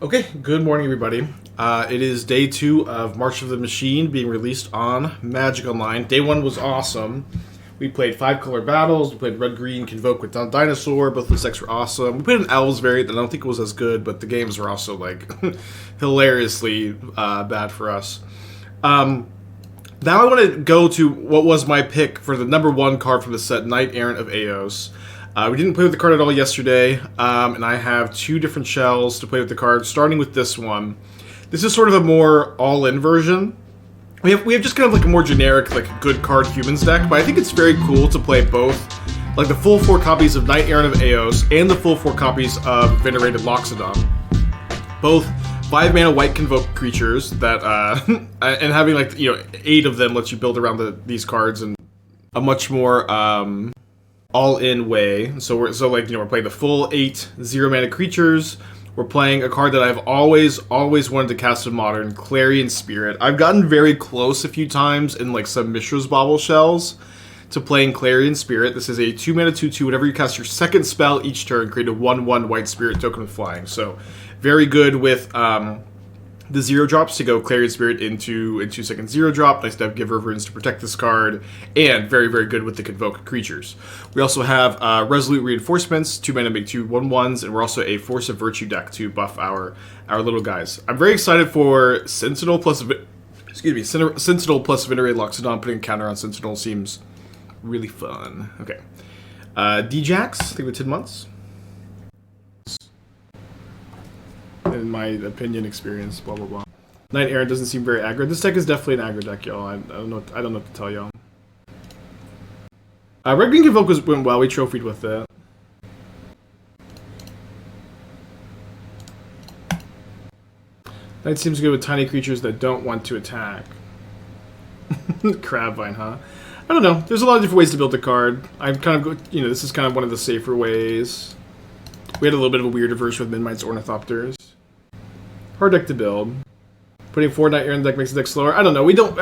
Okay, good morning, everybody. It is day 2 of March of the Machine being released on Magic Online. Day 1 was awesome. We played 5-color battles. We played Red-Green Convoke with Dinosaur. Both the decks were awesome. We played an Elves variant that I don't think it was as good, but the games were also, like, hilariously bad for us. Now I want to go to what was my pick for the number 1 card from the set, Knight-Errant of Eos. We didn't play with the card at all yesterday, and I have 2 different shells to play with the card, starting with this one. This is sort of a more all-in version. We have just kind of like a more generic, like, good card humans deck, but I think it's very cool to play both, like the full 4 copies of Knight-Errant of Eos and the full 4 copies of Venerated Loxodon. Both 5-mana white Convoke creatures that, and having, like, 8 of them lets you build around these cards in a much more, all-in way. So we're playing the full 8 0-mana creatures. We're playing a card that I've always wanted to cast in Modern, Clarion Spirit. I've gotten very close a few times in like some Mishra's Bauble shells to playing Clarion Spirit. This is a 2-mana 2/2. Whenever you cast your second spell each turn, create a 1/1 white spirit token with flying. So very good with the 0-drops to go Clarion Spirit into 2-second 0-drop. Nice to have Giver of Runes to protect this card. And very, very good with the Convoke creatures. We also have Resolute Reinforcements, 2-mana make 2 1/1s, and we're also a Force of Virtue deck to buff our little guys. I'm very excited for Sentinel plus Sentinel plus Venerated Loxodon. Putting a counter on Sentinel seems really fun. Okay. Djax, I think with 10 months. In my opinion, experience, blah blah blah. Knight-Errant doesn't seem very aggro. This deck is definitely an aggro deck, y'all. I don't know what to tell y'all. Red-Green Convoke went well. We trophied with it. Knight seems good with tiny creatures that don't want to attack. Crabvine, huh? I don't know. There's a lot of different ways to build the card. I'm kind of, this is kind of one of the safer ways. We had a little bit of a weird version with Midnight's Ornithopters. Hard deck to build. Putting 4 Knight-Errant in the deck makes the deck slower. I don't know. We don't.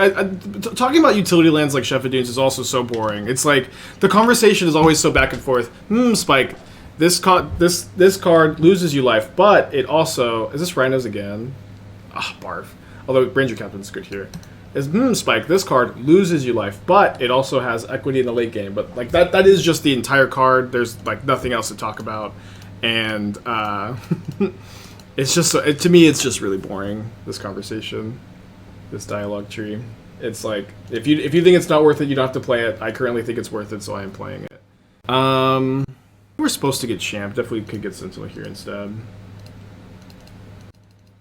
Talking about utility lands like Shefet Dunes is also so boring. It's like the conversation is always so back and forth. Spike. This card loses you life, but it also is this Rhinos again. Barf. Although Ranger-Captain's good here. Spike. This card loses you life, but it also has equity in the late game. But like that is just the entire card. There's like nothing else to talk about, and. It's just to me, it's just really boring. This conversation, this dialogue tree. It's like if you think it's not worth it, you don't have to play it. I currently think it's worth it, so I am playing it. We're supposed to get Champ. Definitely could get Sentinel here instead.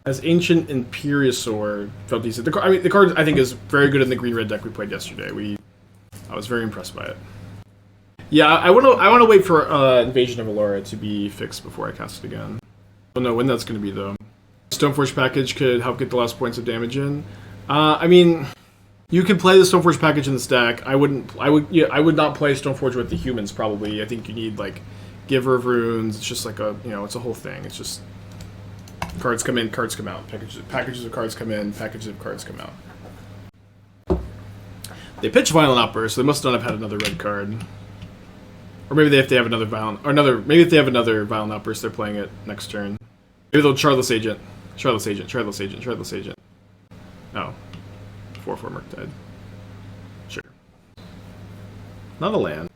As Ancient Imperiosaur felt decent. The card I think is very good in the green-red deck we played yesterday. I was very impressed by it. Yeah, I want to wait for Invasion of Allura to be fixed before I cast it again. I don't know when that's going to be, though. Stoneforge package could help get the last points of damage in. I mean, you could play the Stoneforge package in the stack. I would not play Stoneforge with the humans, probably. I think you need, like, Giver of Runes. It's just like it's a whole thing. It's just cards come in, cards come out. Packages of cards come in, packages of cards come out. They pitch Violent Outburst, so they must not have had another red card. Or maybe if they have another Violent Outburst, they're playing it next turn. Maybe they'll Charless Agent. Charless Agent. Oh. 4/4 Murktide. Sure. Not a land.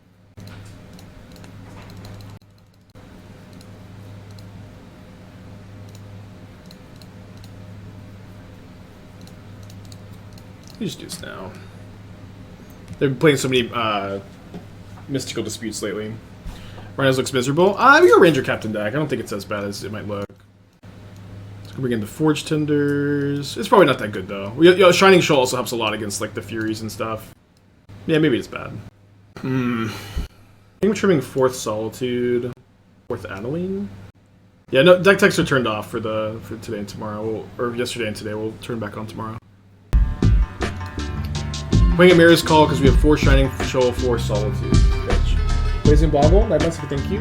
You just do this now. They've been playing so many mystical disputes lately. Rhinos looks miserable. You're a Ranger-Captain deck. I don't think it's as bad as it might look. Let's go bring in the Forge-Tenders. It's probably not that good, though. Shining Shoal also helps a lot against, like, the Furies and stuff. Yeah, maybe it's bad. I think I'm trimming 4th Solitude. 4th Adeline? Yeah, no, deck techs are turned off for today and tomorrow. Or yesterday and today. We'll turn back on tomorrow. Playing Emeria's Call because we have 4 Shining Shoal, 4 Solitude. Bitch. Blazing Boggle, 9 months, thank you.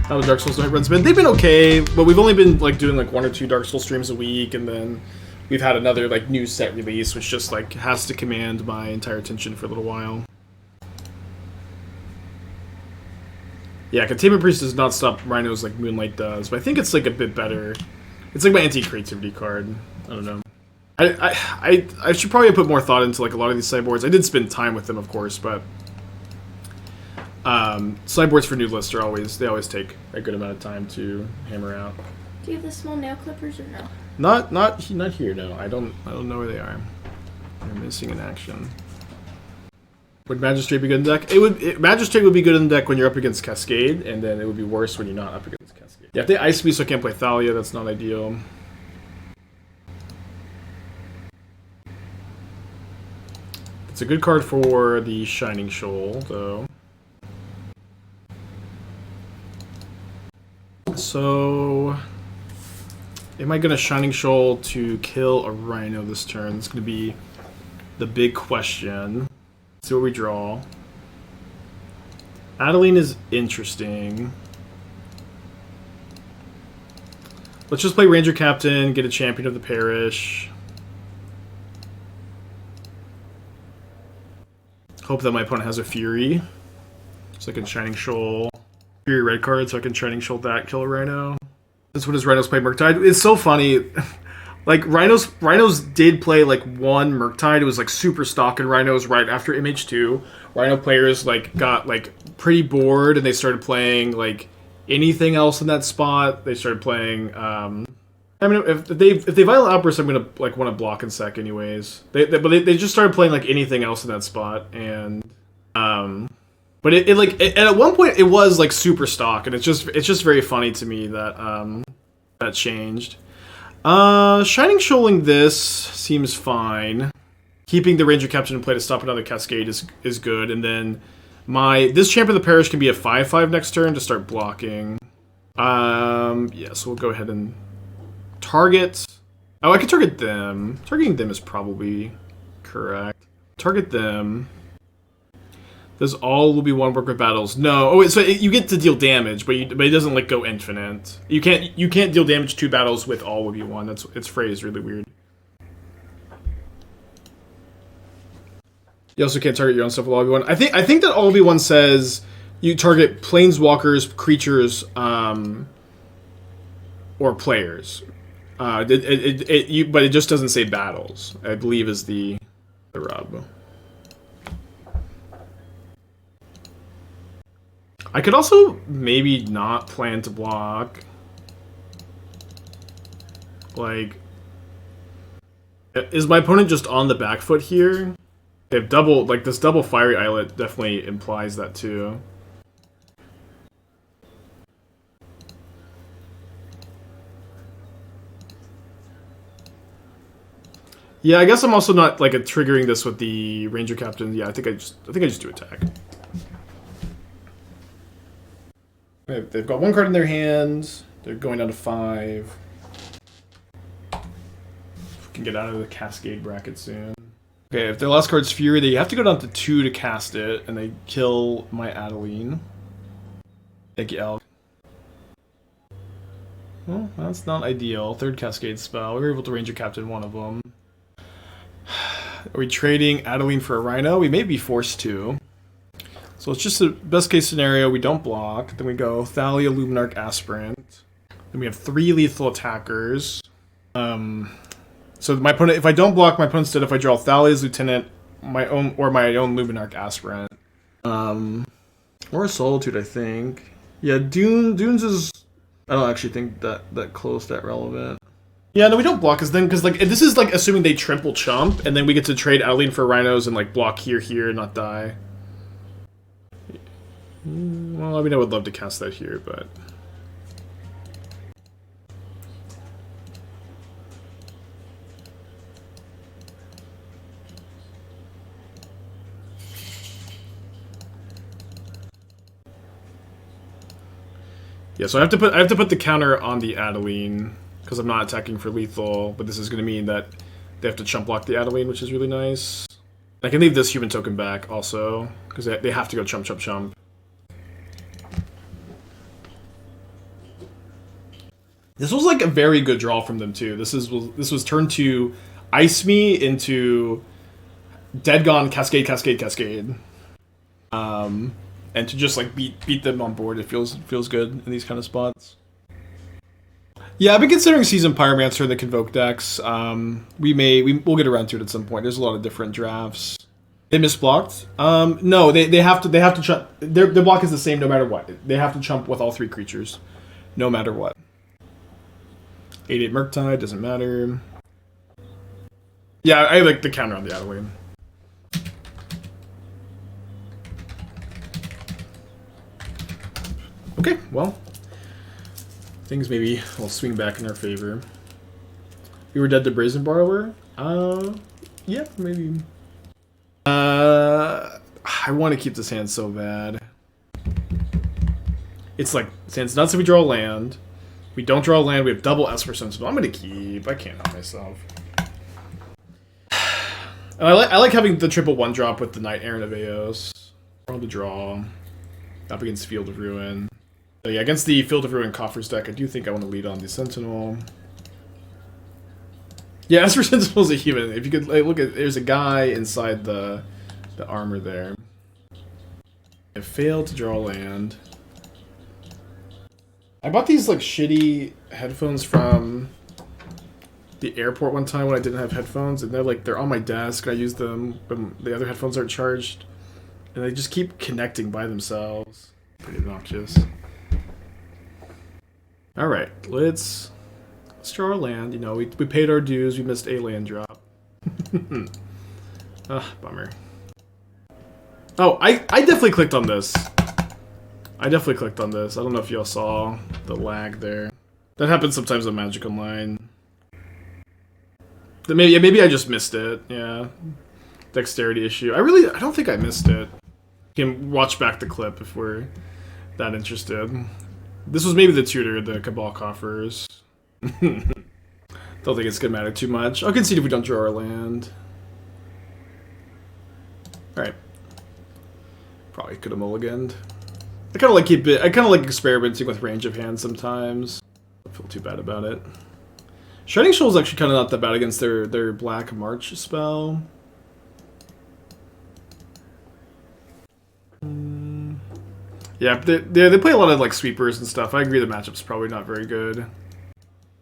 How the Dark Souls Night runs been? They've been okay, but we've only been like doing like 1 or 2 Dark Souls streams a week, and then we've had another like new set release, which just like has to command my entire attention for a little while. Yeah, Containment Priest does not stop Rhinos like Moonlight does, but I think it's like a bit better. It's like my anti-creativity card. I don't know. I should probably put more thought into like a lot of these sideboards. I did spend time with them, of course, but sideboards for new lists are they always take a good amount of time to hammer out. Do you have the small nail clippers or no? Not here. No, I don't know where they are. They're missing in action. Would Magistrate be good in deck? Magistrate would be good in deck when you're up against Cascade, and then it would be worse when you're not up against Cascade. Yeah, if they ice me so I can't play Thalia, that's not ideal. It's a good card for the Shining Shoal, though. So, am I going to Shining Shoal to kill a Rhino this turn? It's going to be the big question. Let's see what we draw. Adeline is interesting. Let's just play Ranger-Captain, get a Champion of the Parish. Hope that my opponent has a Fury, so I can Shining Shoal. Fury red card, so I can Shining Shoal that, kill a Rhino. That's when his Rhinos play Murktide. It's so funny. Like, Rhinos did play, like, one Murktide. It was, like, super stock in Rhinos right after MH2. Rhino players, like, got, like, pretty bored, and they started playing, like, anything else in that spot. They started playing, I mean, if they Violent Outburst, I'm gonna like want to block in sec anyways. But they just started playing like anything else in that spot, and but at one point it was like super stock, and it's just very funny to me that that changed. Shining Shoaling this seems fine. Keeping the Ranger-Captain in play to stop another Cascade is good, and then this Champion of the Parish can be a 5/5 next turn to start blocking. Yeah, so we'll go ahead and target. Oh, I can target them. Targeting them is probably correct. Target them. Those all will be one work with battles. No. Oh, wait, so you get to deal damage, but it doesn't like go infinite. You can't deal damage to battles with all will be one. It's phrased really weird. You also can't target your own stuff with all will be one. I think that all will be one says you target planeswalkers, creatures, or players. But it just doesn't say battles, I believe, is the rub. I could also maybe not plan to block. Like, is my opponent just on the back foot here? They have double, like this double Fiery Islet definitely implies that too. Yeah, I guess I'm also not like triggering this with the Ranger-Captain. Yeah, I think I just do attack. They've got one card in their hands. They're going down to 5. We can get out of the Cascade bracket soon. Okay, if their last card's Fury, they have to go down to 2 to cast it, and they kill my Adeline. Thank you, Elk. Well, that's not ideal. Third Cascade spell. We were able to Ranger-Captain one of them. Are we trading Adeline for a Rhino? We may be forced to. So it's just the best case scenario. We don't block. Then we go Thalia, Luminarch Aspirant. Then we have 3 lethal attackers. So my opponent, if I don't block, my opponent's dead if I draw Thalia's Lieutenant, my own Luminarch Aspirant. Or a Solitude, I think. Yeah, Dunes is... I don't actually think that close, that relevant. Yeah, no, we don't block because like this is like assuming they triple chump, and then we get to trade Adeline for Rhinos and like block here, and not die. Well, I mean, I would love to cast that here, but yeah. So I have to put the counter on the Adeline. Because I'm not attacking for lethal, but this is going to mean that they have to chump block the Adeline, which is really nice. I can leave this human token back also, because they have to go chump, chump, chump. This was like a very good draw from them too. This was turn 2, ice me into dead gone Cascade, Cascade, Cascade. And and to just like beat them on board. It feels good in these kind of spots. Yeah, I've been considering Seasoned Pyromancer in the Convoke decks. We'll get around to it at some point. There's a lot of different drafts. They misblocked? No, they have to chump. Their block is the same no matter what. They have to chump with all 3 creatures, no matter what. 8/8 Murktide doesn't matter. Yeah, I like the counter on the Adeline. Okay, well, things maybe will swing back in our favor. We were dead to Brazen Borrower. Yeah, maybe. I want to keep this hand so bad. It's like, this hand's nuts if we draw a land. We don't draw a land, we have double Esper Sentinel. I'm gonna keep. I can't help myself. And I like having the triple 1-drop with the Knight-Errant of Eos. On the draw. Up against Field of Ruin. So yeah, against the Field of Ruin Coffers deck, I do think I want to lead on the Sentinel. Yeah, Esper Sentinel's a human. If you could like, look at, there's a guy inside the armor there. I failed to draw land. I bought these like shitty headphones from the airport one time when I didn't have headphones, and they're on my desk. I use them when the other headphones aren't charged, and they just keep connecting by themselves. Pretty obnoxious. All right, let's draw our land. You know, we paid our dues. We missed a land drop. Bummer. Oh, I definitely clicked on this. I don't know if y'all saw the lag there. That happens sometimes on Magic Online. Maybe I just missed it. Yeah, dexterity issue. I don't think I missed it. You can watch back the clip if we're that interested. This was maybe the tutor, the Cabal Coffers. Don't think it's gonna matter too much. I'll concede if we don't draw our land. Alright. Probably could have mulliganed. I kinda like experimenting with range of hands sometimes. I don't feel too bad about it. Shining Shoal is actually kinda not that bad against their Black March spell. Yeah, they play a lot of like sweepers and stuff. I agree the matchup's probably not very good.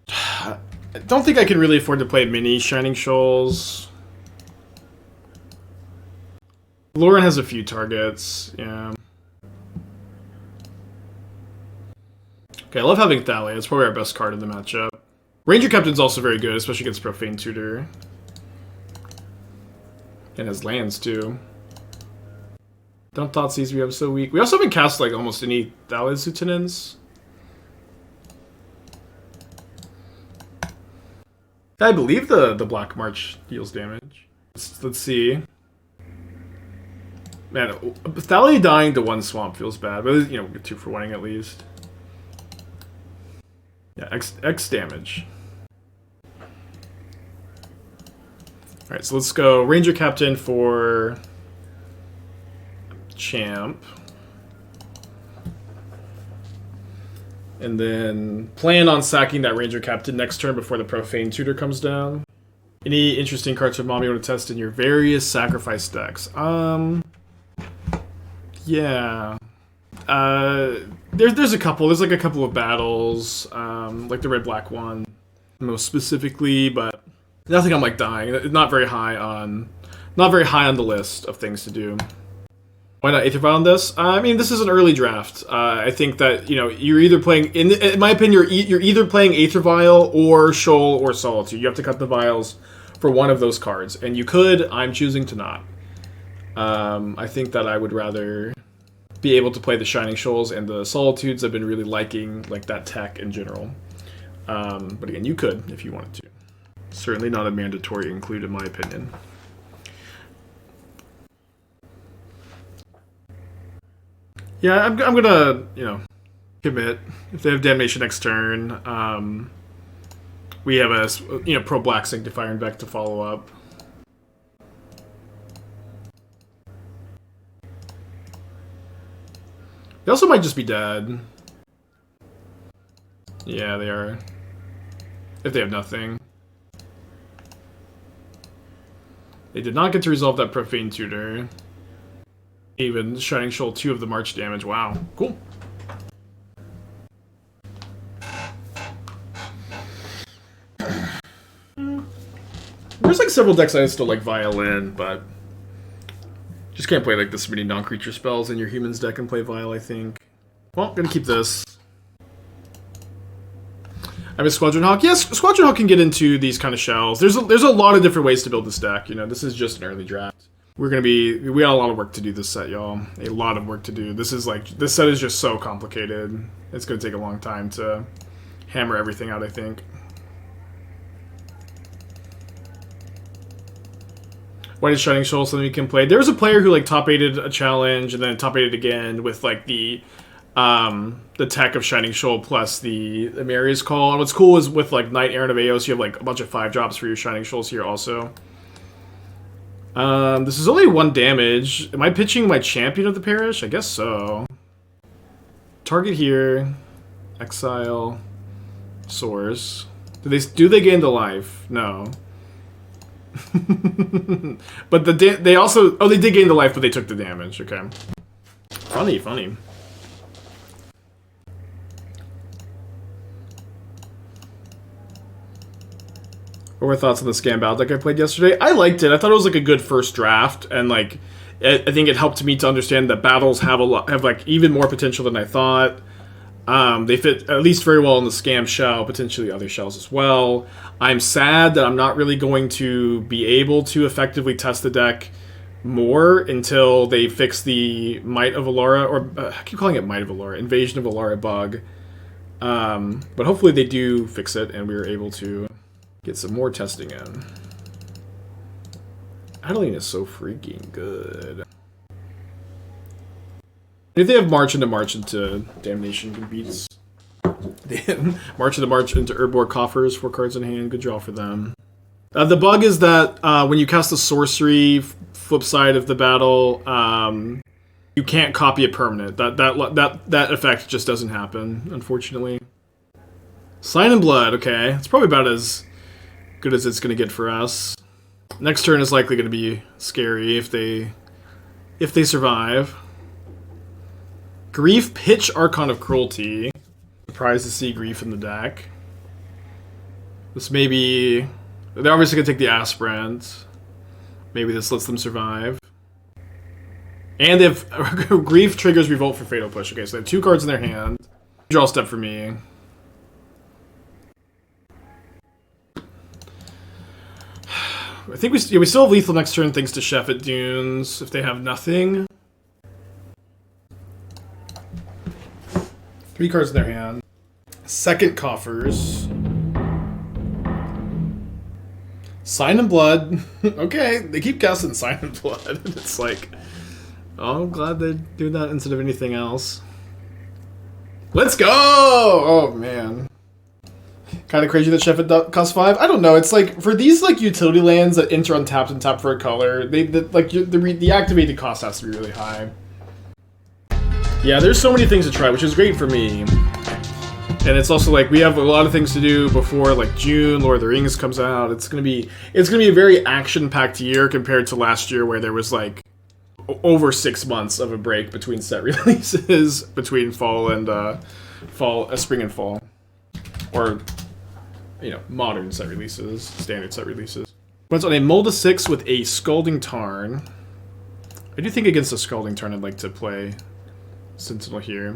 I don't think I can really afford to play mini Shining Shoals. Loran has a few targets, yeah. Okay, I love having Thalia. It's probably our best card in the matchup. Ranger-Captain's also very good, especially against Profane Tutor. And has lands, too. Don't Thoughtseize we have so weak. We also haven't cast, like, almost any Thalia Lieutenants. I believe the Black March deals damage. Let's see. Man, Thalia dying to 1 swamp feels bad, but, you know, 2 for 1 at least. Yeah, X damage. Alright, so let's go Ranger Captain for Champ. And then plan on sacking that Ranger Captain next turn before the Profane Tutor comes down. Any interesting cards from Mom you want to test in your various sacrifice decks? Yeah. There's a couple. There's like a couple of battles, like the red-black one, most specifically, but nothing I'm like dying. Not very high on the list of things to do. Why not Aether Vial on this? I mean, this is an early draft. I think that, you know, you're either playing, in my opinion, you're either playing Aether Vial or Shoal or Solitude. You have to cut the vials for one of those cards, and you could. I'm choosing to not. I think that I would rather be able to play the Shining Shoals and the Solitudes. I've been really liking like that tech in general. But again, you could if you wanted to. Certainly not a mandatory include in my opinion. Yeah, I'm gonna, you know, commit. If they have Damnation next turn, we have a, you know, pro-black Sanctifier en-Vec to follow up. They also might just be dead. Yeah, they are. If they have nothing. They did not get to resolve that Profane Tutor. Even Shining Shoal 2 of the March damage. Wow, cool. There's like several decks I still like Violin, but just can't play like this many non-creature spells in your humans deck and play Vial, I think. Well, gonna keep this. I have a Squadron Hawk. Yes, Squadron Hawk can get into these kind of shells. There's a lot of different ways to build this deck. You know, this is just an early draft. We got a lot of work to do this set, y'all. A lot of work to do. This set is just so complicated. It's gonna take a long time to hammer everything out, I think. Why is Shining Shoal something you can play? There was a player who like top 8'd a challenge and then top 8'd again with like the tech of Shining Shoal plus the Emeria's Call. And what's cool is with like Knight-Errant of Eos, you have like a bunch of 5-drops for your Shining Shoals here also. This is only 1 damage. Am I pitching my champion of the Parish? I guess so. Target here. Exile. Source. Do they gain the life? No. But they also... Oh, they did gain the life, but they took the damage. Okay. Funny. What were thoughts on the Scam Battle deck I played yesterday? I liked it. I thought it was like a good first draft, and like I think it helped me to understand that battles have like even more potential than I thought. They fit at least very well in the Scam shell, potentially other shells as well. I'm sad that I'm not really going to be able to effectively test the deck more until they fix the Might of Alara, or I keep calling it Might of Alara, Invasion of Alara bug. But hopefully they do fix it, and we're able to get some more testing in. Adeline is so freaking good. If they have March into Damnation beats. They have March into Urborg Coffers, 4 cards in hand. Good draw for them. The bug is that when you cast the sorcery, flip side of the battle, you can't copy a permanent. That effect just doesn't happen, unfortunately. Sign in Blood, okay. It's probably about as good as it's going to get for us. Next turn is likely going to be scary if they survive. Grief, pitch Archon of Cruelty. Surprised to see Grief in the deck. This may be... They're obviously going to take the Aspirant. Maybe this lets them survive. And if Grief triggers Revolt for Fatal Push. Okay, so they have 2 cards in their hand. Draw step for me. I think we still have lethal next turn thanks to Shefet Dunes if they have nothing. 3 cards in their hand. Second Coffers. Sign in Blood. Okay, they keep casting Sign in Blood. It's like, oh, I'm glad they do that instead of anything else. Let's go! Oh, man. Kind of crazy that Shefet costs 5. I don't know. It's like for these like utility lands that enter untapped and tap for a color, the activated cost has to be really high. Yeah, there's so many things to try, which is great for me. And it's also like we have a lot of things to do before like June. Lord of the Rings comes out. It's gonna be a very action-packed year compared to last year where there was like over 6 months of a break between set releases between fall and spring and fall, or modern set releases, standard set releases. But it's on a Molda 6 with a Scalding Tarn. I do think against a Scalding Tarn I'd like to play Sentinel here.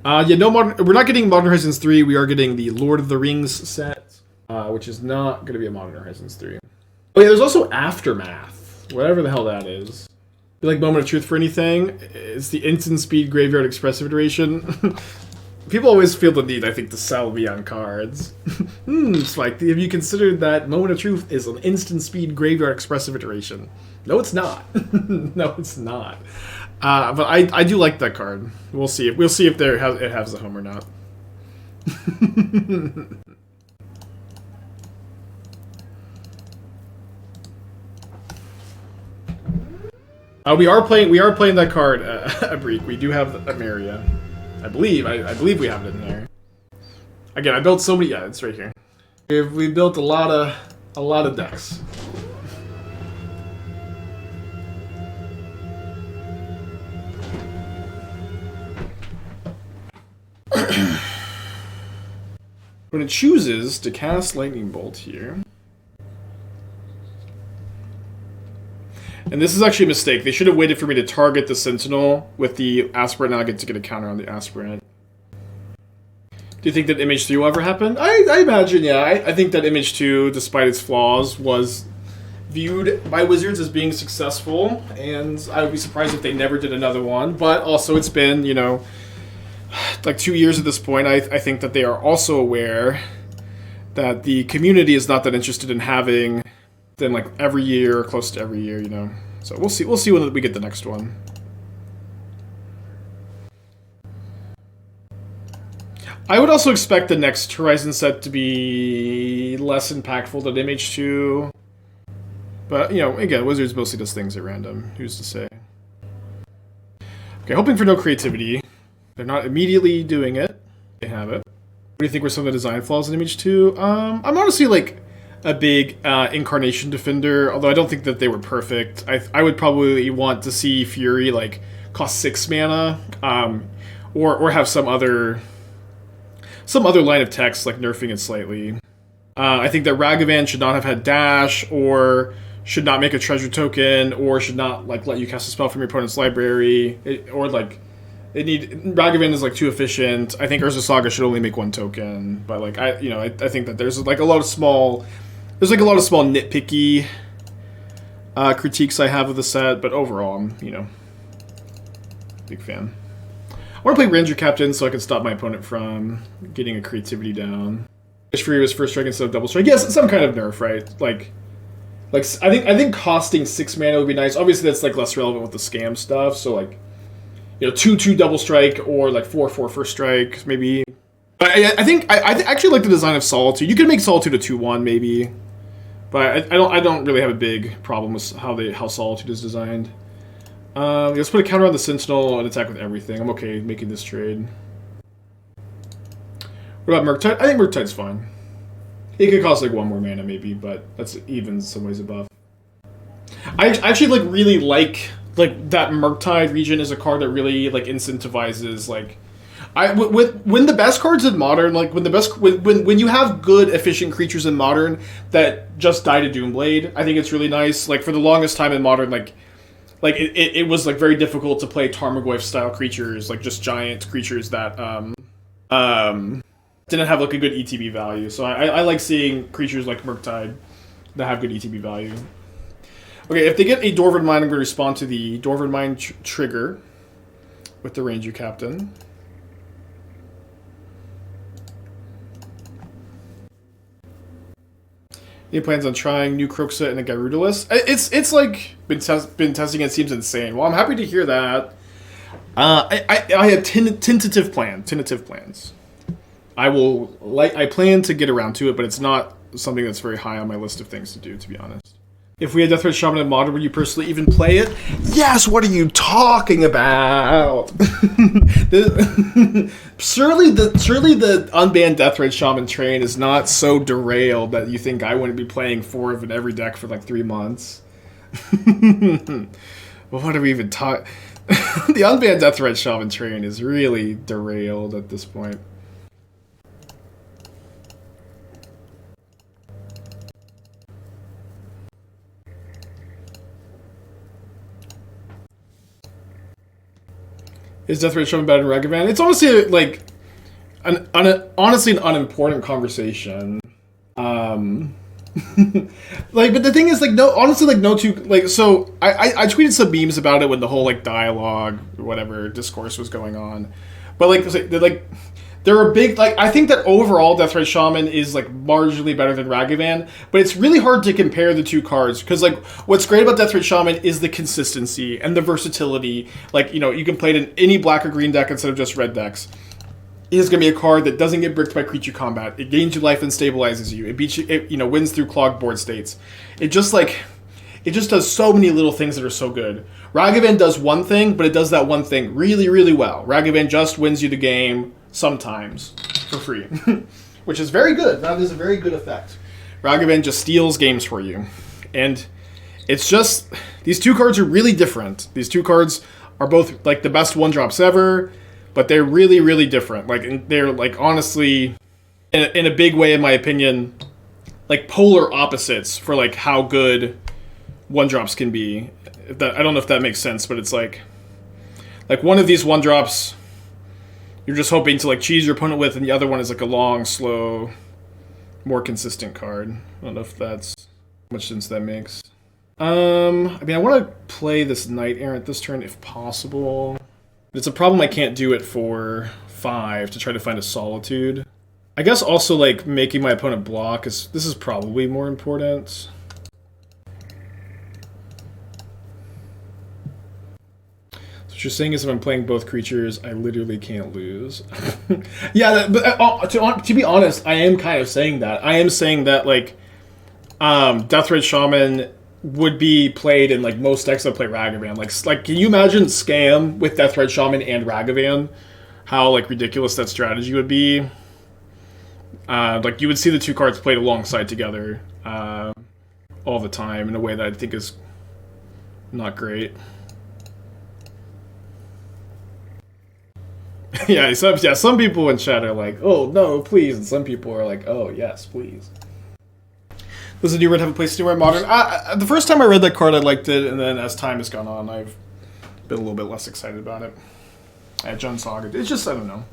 We're not getting Modern Horizons 3. We are getting the Lord of the Rings set, which is not going to be a Modern Horizons 3. Oh yeah, there's also Aftermath, whatever the hell that is. You like Moment of Truth for anything? It's the instant speed graveyard expressive iteration. People always feel the need, I think, to sell me on cards. Spike, have you considered that Moment of Truth is an instant speed graveyard expressive iteration? No, it's not. No, it's not. But I do like that card. We'll see if it has a home or not. We are playing that card, Abreek. We do have Emeria. I believe we have it in there. Again, I built so many. Yeah, it's right here. We built a lot of decks. When it chooses to cast Lightning Bolt here. And this is actually a mistake. They should have waited for me to target the Sentinel with the Aspirant, and I get to get a counter on the Aspirant. Do you think that Image 3 will ever happen? I imagine, yeah. I think that Image 2, despite its flaws, was viewed by Wizards as being successful, and I would be surprised if they never did another one. But also, it's been, you know, like 2 years at this point. I think that they are also aware that the community is not that interested in having them like every year or close to every year, you know. So we'll see when we get the next one. I would also expect the next Horizon set to be less impactful than MH2. But, you know, again, Wizards mostly does things at random. Who's to say? Okay, hoping for no creativity. They're not immediately doing it. They have it. What do you think were some of the design flaws in MH2? I'm honestly, like, a big Incarnation defender, although I don't think that they were perfect. I would probably want to see Fury, like, cost 6 mana, or have some other line of text, like nerfing it slightly. I think that Ragavan should not have had dash, or should not make a treasure token, or should not like let you cast a spell from your opponent's library, Ragavan is like too efficient. I think Urza Saga should only make 1 token, but like I think that there's like a lot of small nitpicky critiques I have of the set, but overall I'm, you know, big fan. I want to play Ranger Captain so I can stop my opponent from getting a creativity down. Wish Fury was first strike instead of double strike. Yes, some kind of nerf, right? Like I think costing 6 mana would be nice. Obviously, that's like less relevant with the scam stuff. So like, you know, 2/2 double strike or like 4/4 first strike maybe. But I actually like the design of Solitude. You could make Solitude a 2/1 maybe, but I don't really have a big problem with how Solitude is designed. Let's put a counter on the Sentinel and attack with everything. I'm okay making this trade. What about Murktide? I think Murktide's fine. It could cost like 1 more mana maybe, but that's even some ways above. I actually like really like that Murktide region is a card that really like incentivizes like when the best cards in Modern, like when you have good efficient creatures in Modern that just die to Doomblade, I think it's really nice. Like for the longest time in Modern, like it was like very difficult to play Tarmogoyf style creatures, like just giant creatures that didn't have like a good ETB value. So I like seeing creatures like Murktide that have good ETB value. Okay, if they get a Dwarven Mine, I'm going to respond to the Dwarven Mine trigger with the Ranger Captain. He plans on trying new Kroxa and a Gyrudalis. It's like been testing. It seems insane. Well, I'm happy to hear that. I have tentative plans. I plan to get around to it, but it's not something that's very high on my list of things to do, to be honest. If we had Deathred Shaman in Modern, would you personally even play it? Yes, what are you talking about? Surely the unbanned Deathred Shaman train is not so derailed that you think I wouldn't be playing 4 of it every deck for like 3 months. Well, what are we even talking? The unbanned Deathred Shaman train is really derailed at this point. Is Deathred Shaman better than Ragavan? It's honestly like honestly an unimportant conversation. Like, but the thing is, like, no two, like, so I tweeted some memes about it when the whole like dialogue or whatever discourse was going on, but like there are big, like, I think that overall Deathred Shaman is like marginally better than Ragavan, but it's really hard to compare the two cards because like what's great about Deathred Shaman is the consistency and the versatility. Like, you know, you can play it in any black or green deck instead of just red decks. It is going to be a card that doesn't get bricked by creature combat. It gains you life and stabilizes you. It beats you, it, you know, wins through clogged board states. It just does so many little things that are so good. Ragavan does one thing, but it does that one thing really, really well. Ragavan just wins you the game sometimes for free, which is very good. That is a very good effect. Ragavan just steals games for you. And it's just, these two cards are really different. These two cards are both like the best 1-drops ever, but they're really, really different. Like, they're like, honestly, in a big way, in my opinion, like polar opposites for like how good 1-drops can be. If that, I don't know if that makes sense, but it's like one of these 1-drops you're just hoping to like cheese your opponent with, and the other one is like a long, slow, more consistent card. I don't know if that's how much sense that makes. I mean, I want to play this Knight-Errant this turn if possible. It's a problem I can't do it for 5 to try to find a Solitude. I guess also like making my opponent block is this is probably more important. So what you're saying is if I'm playing both creatures, I literally can't lose. Yeah, but to be honest, I am kind of saying that. I am saying that like Deathred Shaman would be played in like most decks that play Ragavan. Like can you imagine Scam with Deathred Shaman and Ragavan? How like ridiculous that strategy would be. Like you would see the two cards played alongside together all the time in a way that I think is not great. Yeah, some people in chat are like, oh no, please, and some people are like, oh yes, please. Does the new red have a place anywhere in Modern? The first time I read that card, I liked it, and then as time has gone on, I've been a little bit less excited about it. Jund Saga, it's just, I don't know.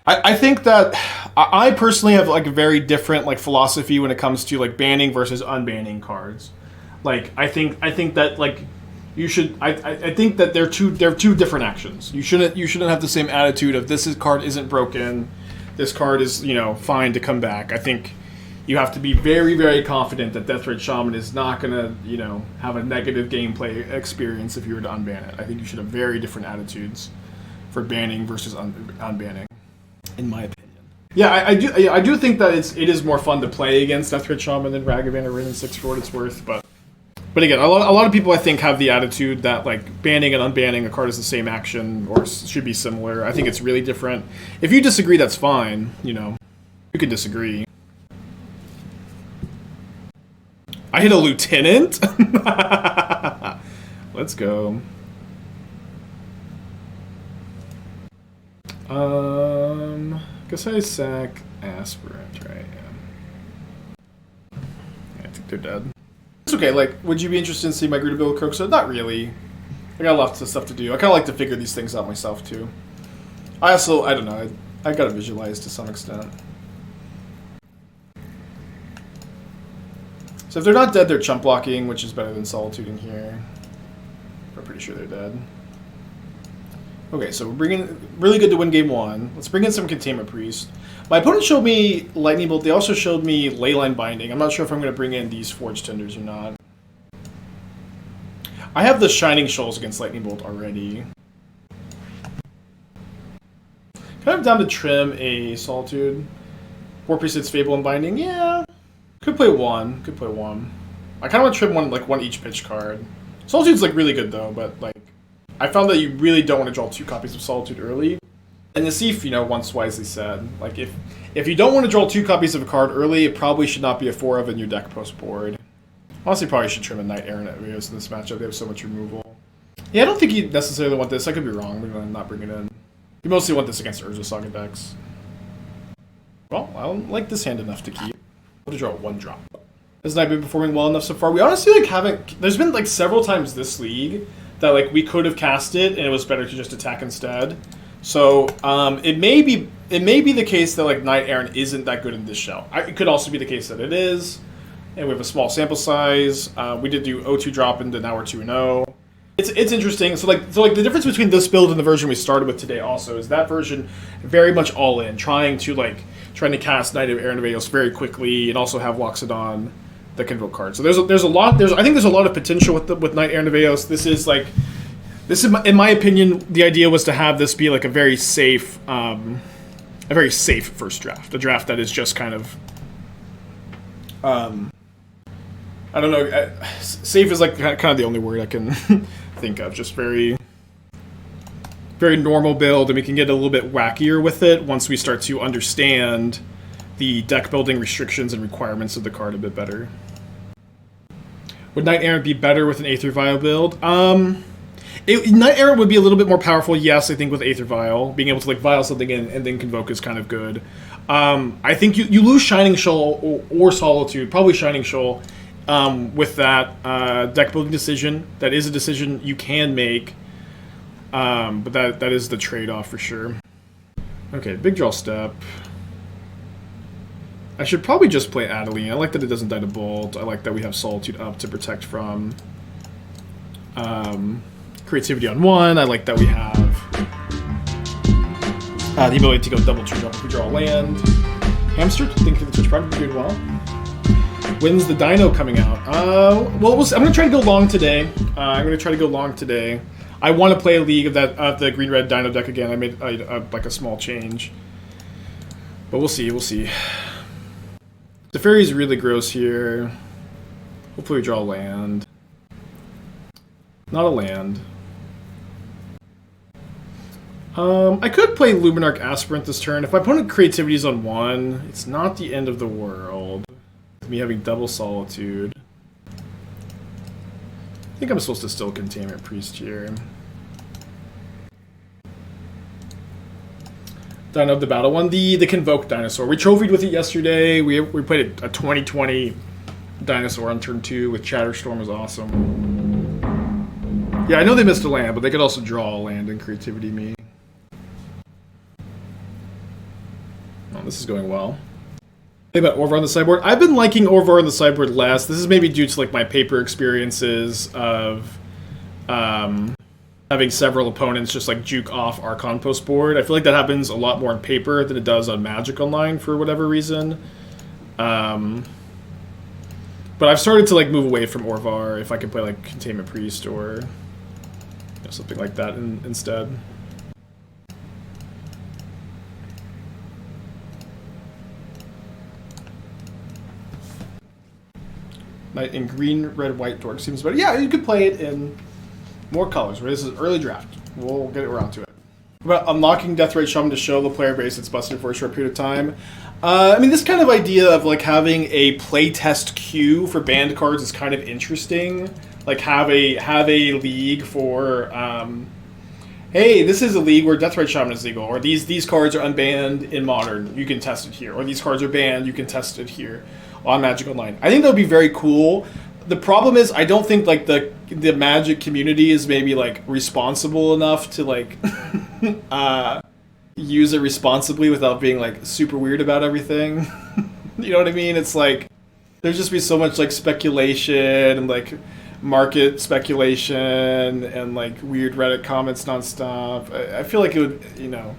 I think that I personally have like a very different like philosophy when it comes to like banning versus unbanning cards. Like I think that like you should I think that they're two different actions. You shouldn't have the same attitude of card isn't broken, this card is, you know, fine to come back. I think you have to be very, very confident that Deathred Shaman is not gonna, you know, have a negative gameplay experience if you were to unban it. I think you should have very different attitudes for banning versus unbanning, in my opinion. Yeah, I do think that it is more fun to play against Deathred Shaman than Ragavan or Rin 6 for what it's worth, but again, a lot of people I think have the attitude that like banning and unbanning a card is the same action or should be similar. I think it's really different. If you disagree, that's fine. You know, you can disagree. I hit a lieutenant? Let's go. Guess I sack Aspirant, right? Yeah. I think they're dead. It's okay, like, would you be interested in seeing my Gruta build Croaksa? Not really. I got lots of stuff to do. I kind of like to figure these things out myself, too. I don't know, I gotta visualize to some extent. So if they're not dead, they're chump blocking, which is better than Solitude in here. I'm pretty sure they're dead. Okay, so we're bringing really good to win game 1. Let's bring in some Containment Priest. My opponent showed me Lightning Bolt. They also showed me Leyline Binding. I'm not sure if I'm going to bring in these Forge-Tenders or not. I have the Shining Shoals against Lightning Bolt already. Kind of down to trim a Solitude. War Priest hits Fable and Binding. Yeah. Could play one. Could play one. I kind of want to trim one each pitch card. Solitude's like really good though, but like I found that you really don't want to draw 2 copies of Solitude early. And Nassif, you know, once wisely said, like if you don't want to draw 2 copies of a card early, it probably should not be a 4 of in your deck post board. Honestly, probably should trim a Knight-Errant of Eos in this matchup. They have so much removal. Yeah, I don't think you necessarily want this. I could be wrong. We're going to not bring it in. You mostly want this against Urza Saga decks. Well, I don't like this hand enough to keep. I'm going to draw a 1-drop. Has Knight been performing well enough so far? We honestly like haven't. There's been like several times this league that like we could have cast it and it was better to just attack instead. So it may be the case that like Knight-Errant isn't that good in this shell. It could also be the case that it is, and we have a small sample size. We did do 0-2 drop into now we're 2-0. It's interesting. So like the difference between this build and the version we started with today also is that version very much all in, trying to cast Knight-Errant of Eos very quickly and also have Loxodon that can vote cards. So there's a lot. I think there's a lot of potential with Knight-Errant of Eos. This is in my opinion, the idea was to have this be like a very safe first draft, a draft that is just kind of, I don't know, safe is like kind of the only word I can think of. Just very, very normal build, and we can get a little bit wackier with it once we start to understand the deck building restrictions and requirements of the card a bit better. Would Knight-Errant be better with an Aether Vial build? Knight-Errant would be a little bit more powerful, yes, I think, with Aether Vial. Being able to like vial something in and then convoke is kind of good. I think you lose Shining Shoal or Solitude, probably Shining Shoal, with that deck building decision. That is a decision you can make, but that is the trade-off for sure. Okay, big draw step. I should probably just play Adeline. I like that it doesn't die to Bolt. I like that we have Solitude up to protect from creativity on 1. I like that we have the ability to go double tree drop if we draw a land. Hamster, thank you for the Twitch Prime. You're doing well. When's the Dino coming out? Well, we'll see. I'm going to try to go long today. I want to play a league of the green-red Dino deck again. I made like a small change. But we'll see, The fairy's really gross here. Hopefully we draw a land. Not a land. I could play Luminarch Aspirant this turn. If my opponent creativity is on 1, it's not the end of the world. With me having double Solitude. I think I'm supposed to still Containment Priest here. Dino of the Battle one, the Convoke dinosaur. We trophied with it yesterday. We played a 2020 dinosaur on turn 2 with Chatterstorm. Was awesome. Yeah, I know they missed a land, but they could also draw a land in creativity me. Oh, this is going well. Think about Orvar on the sideboard. I've been liking Orvar on the sideboard less. This is maybe due to like my paper experiences of having several opponents just like juke off Archon post board. I feel like that happens a lot more in paper than it does on Magic Online for whatever reason. But I've started to like move away from Orvar if I can play like Containment Priest or something like that instead. Knight in green, red, white dork seems better. Yeah, you could play it in more colors. This is early draft. We'll get around to it. About unlocking Deathrite Shaman to show the player base it's busted for a short period of time. I mean, this kind of idea of like having a playtest queue for banned cards is kind of interesting. Like have a league for hey, this is a league where Deathrite Shaman is legal, or these cards are unbanned in Modern, you can test it here, or these cards are banned, you can test it here on Magic Online. I think that would be very cool. The problem is I don't think like the Magic community is maybe like responsible enough to like use it responsibly without being like super weird about everything. You know what I mean? It's like there's just be so much like speculation and like market speculation and like weird Reddit comments nonstop. I feel like it would, you know,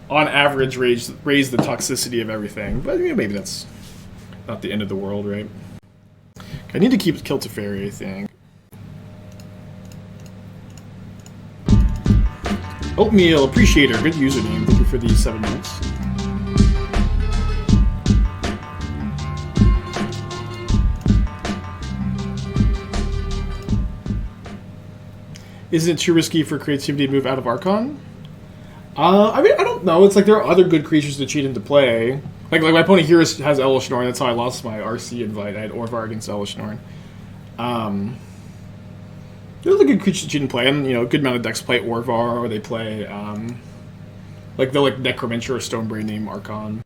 on average raise the toxicity of everything. But maybe that's not the end of the world, right? I need to keep Kill Teferi, I think. Oatmeal Appreciator, good username. Thank you for the 7 months. Isn't it too risky for creativity to move out of Archon? I mean, I don't know. It's like there are other good creatures to cheat into play. Like my opponent here has Elesh Norn. That's how I lost my RC invite. I had Orvar against Elesh Norn. There's a good creature to cheat and play, and you know, a good amount of decks play Orvar, or they play like they'll like Necromancer or Stonebrain name Archon.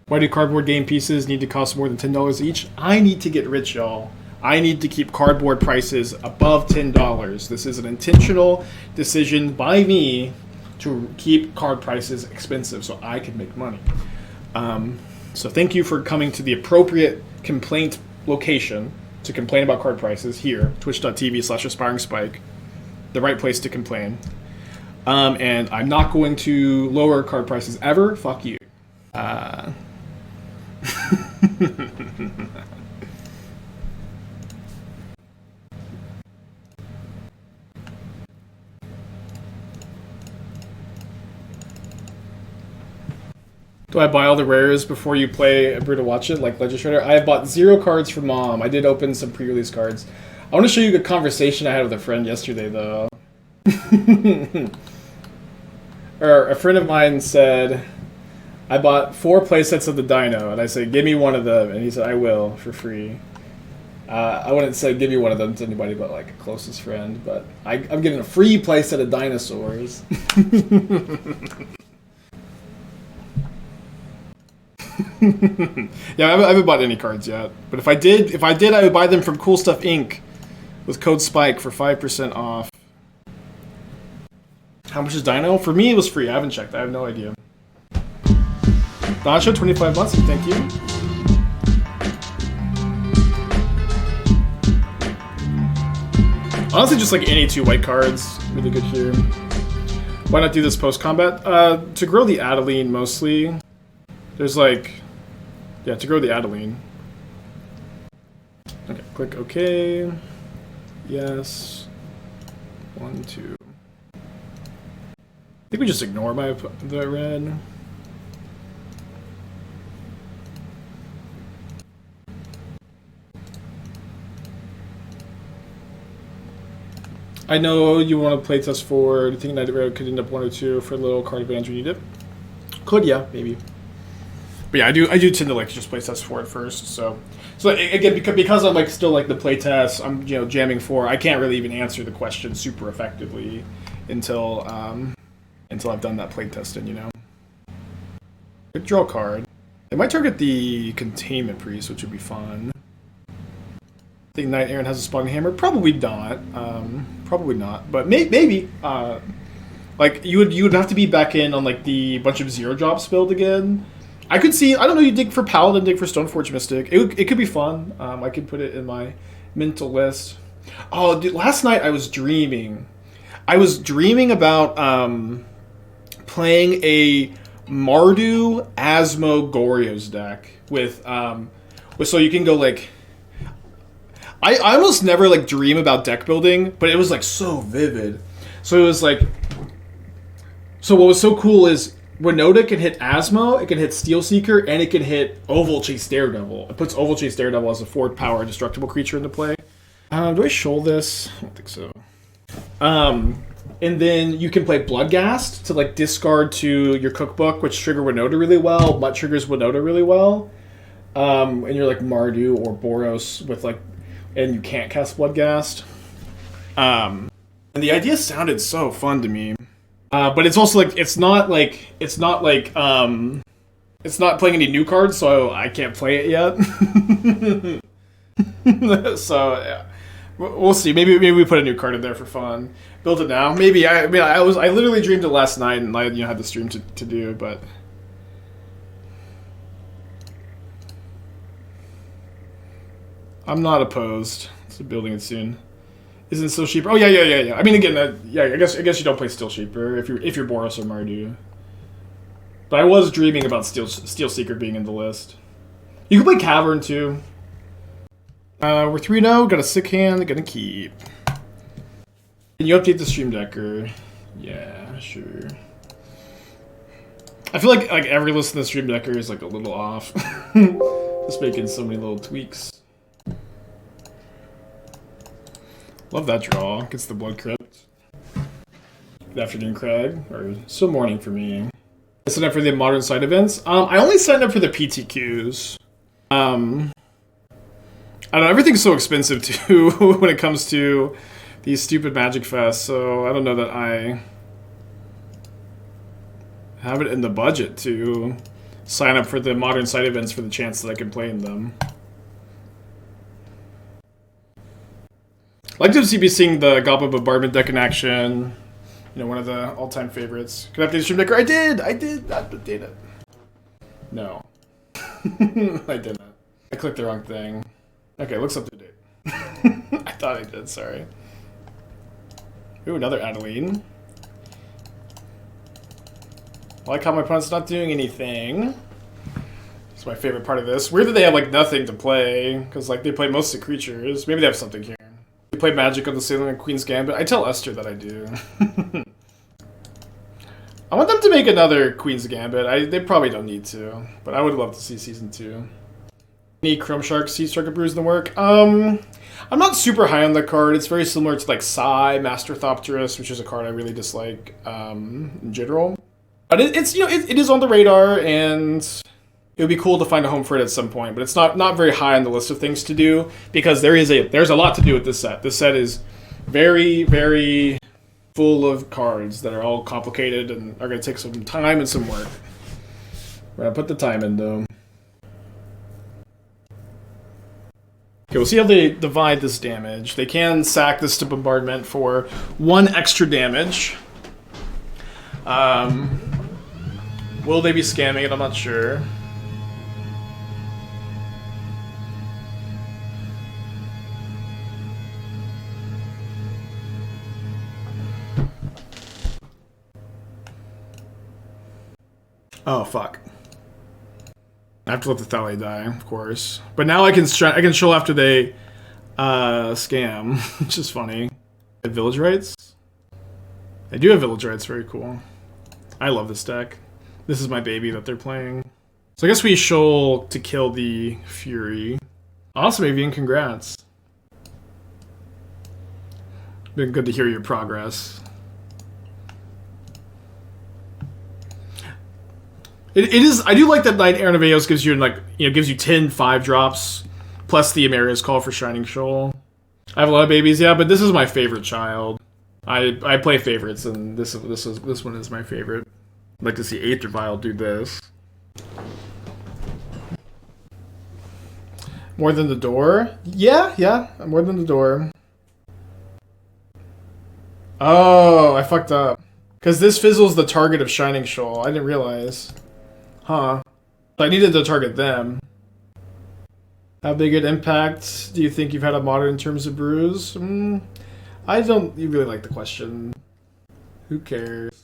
Why do cardboard game pieces need to cost more than $10 each? I need to get rich, y'all. I need to keep cardboard prices above $10. This is an intentional decision by me to keep card prices expensive so I can make money. So thank you for coming to the appropriate complaint location to complain about card prices here, twitch.tv/aspiringspike, the right place to complain. And I'm not going to lower card prices ever. Fuck you. Do I buy all the rares before you play a Brutal Watch It, like Legend Shredder? I have bought 0 cards for Mom. I did open some pre-release cards. I want to show you a conversation I had with a friend yesterday, though. Or a friend of mine said, I bought 4 playsets of the Dino, and I said, give me one of them. And he said, I will, for free. I wouldn't say give me one of them to anybody but like a closest friend, but I'm getting a free playset of dinosaurs. Yeah, I haven't bought any cards yet. But if I did, I would buy them from Cool Stuff Inc. with code SPIKE for 5% off. How much is Dino? For me, it was free. I haven't checked. I have no idea. Nacho, 25 months. Thank you. Honestly, just like any 2 white cards, really good here. Why not do this post-combat? To grow the Adeline, mostly. There's like... Yeah, to grow the Adeline. Okay, click OK. Yes. 1, 2. I think we just ignore the red. I know you want to playtest forward. I think Knight-Errant could end up 1 or 2 for a little card advantage when you need it. Could, yeah, maybe. But yeah, I do tend to like just playtest for it first. So again, because I'm like still like the playtest, I'm jamming for. I can't really even answer the question super effectively until I've done that playtesting. Quick draw card. They might target the Containment Priest, which would be fun. I think Knight-Errant has a spawning hammer. Probably not. Probably not. But maybe. Like you would have to be back in on like the bunch of 0 drops build again. I could see. I don't know. You dig for Paladin, dig for Stoneforge Mystic. It could be fun. I could put it in my mental list. Oh, dude! Last night I was dreaming. I was dreaming about playing a Mardu Asmo Gorios deck with so you can go like. I almost never like dream about deck building, but it was like so vivid. So it was like. So what was so cool is Winota can hit Asmo, it can hit Steel Seeker, and it can hit Oval Chase Daredevil. It puts Oval Chase Daredevil as a 4-power destructible creature into play. Do I shoal this? I don't think so. And then you can play Bloodghast to like discard to your cookbook, which trigger Winota really well. Mutt triggers Winota really well. And you're like Mardu or Boros with like, and you can't cast Bloodghast. And the idea sounded so fun to me. But it's also like it's not playing any new cards, so I can't play it yet. So yeah, we'll see. Maybe we put a new card in there for fun. Build it now. Maybe I literally dreamed it last night and I had the stream to do, but I'm not opposed to building it soon. Isn't Steel Sheeper? Oh yeah. I mean, again, I guess you don't play Steel Sheeper if you're Boros or Mardu. But I was dreaming about Steel Seeker being in the list. You can play Cavern too. We're 3-0. Got a sick hand. Gonna keep. Can you update the Stream Decker? Yeah, sure. I feel like every list in the Stream Decker is like a little off. Just making so many little tweaks. Love that draw. Gets the Blood Crypt. Good afternoon, Craig. Or still morning for me. I signed up for the modern side events. I only signed up for the PTQs. I don't know. Everything's so expensive too when it comes to these stupid Magic Fests. So I don't know that I have it in the budget to sign up for the modern side events for the chance that I can play in them. I'd like to be seeing the Goblin Bombardment deck in action. One of the all-time favorites. Could I update the Stream Decker? I did update it. No. I didn't. I clicked the wrong thing. Okay, looks up to date. I thought I did, sorry. Ooh, another Adeline. I like how my opponent's not doing anything. It's my favorite part of this. Weird that they have like nothing to play, because like they play mostly creatures. Maybe they have something here. We play Magic on the ceiling and Queen's Gambit. I tell Esther that I do. I want them to make another Queen's Gambit. They probably don't need to, but I would love to see Season 2. Any Chrome Shark Sea Striker Brews in the work? I'm not super high on the card. It's very similar to like Psy, Master Thopterus, which is a card I really dislike in general. But it is on the radar, and it would be cool to find a home for it at some point, but it's not very high on the list of things to do because there's a lot to do with this set. This set is very, very full of cards that are all complicated and are going to take some time and some work. We're going to put the time in, though. Okay, we'll see how they divide this damage. They can sack this to bombardment for 1 extra damage. Will they be scamming it? I'm not sure. Oh, fuck. I have to let the Thalia die, of course. But now I can show after they scam, which is funny. They have village rights? They do have village rights, very cool. I love this deck. This is my baby that they're playing. So I guess we shoal to kill the Fury. Awesome, Avian, congrats. Been good to hear your progress. It is. I do like that Knight-Errant of Eos gives you gives you 10 5-drops plus the Emeria's Call for Shining Shoal. I have a lot of babies, yeah, but this is my favorite child. I play favorites, and this one is my favorite. I'd like to see Aether Vial do this. More than the door? Yeah, more than the door. Oh, I fucked up. Because this fizzles the target of Shining Shoal. I didn't realize. Huh. I needed to target them. How big an impact do you think you've had on Modern in terms of brews? I don't really like the question. Who cares?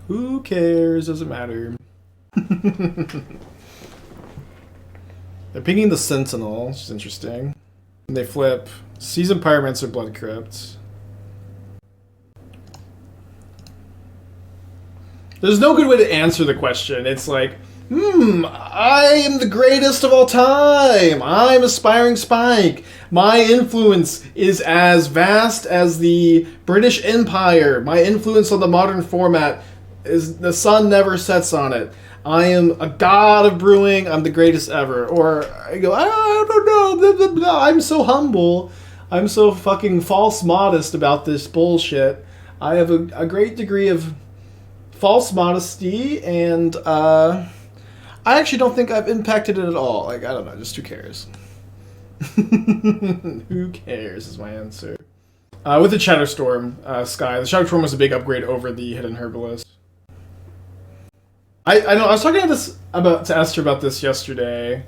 Who cares? Doesn't matter. They're picking the Sentinel, which is interesting. And they flip Seasoned Pyromancer Blood Crypt. There's no good way to answer the question. It's like, I am the greatest of all time. I'm Aspiring Spike. My influence is as vast as the British Empire. My influence on the modern format is the sun never sets on it. I am a god of brewing. I'm the greatest ever. Or I go, I don't know. Blah, blah, blah. I'm so humble. I'm so fucking false modest about this bullshit. I have a great degree of false modesty, and I actually don't think I've impacted it at all. Like, I don't know, just who cares? Who cares is my answer. With the Shatterstorm, Sky, the Shatterstorm was a big upgrade over the Hidden Herbalist. I know, I was talking to Esther about this yesterday.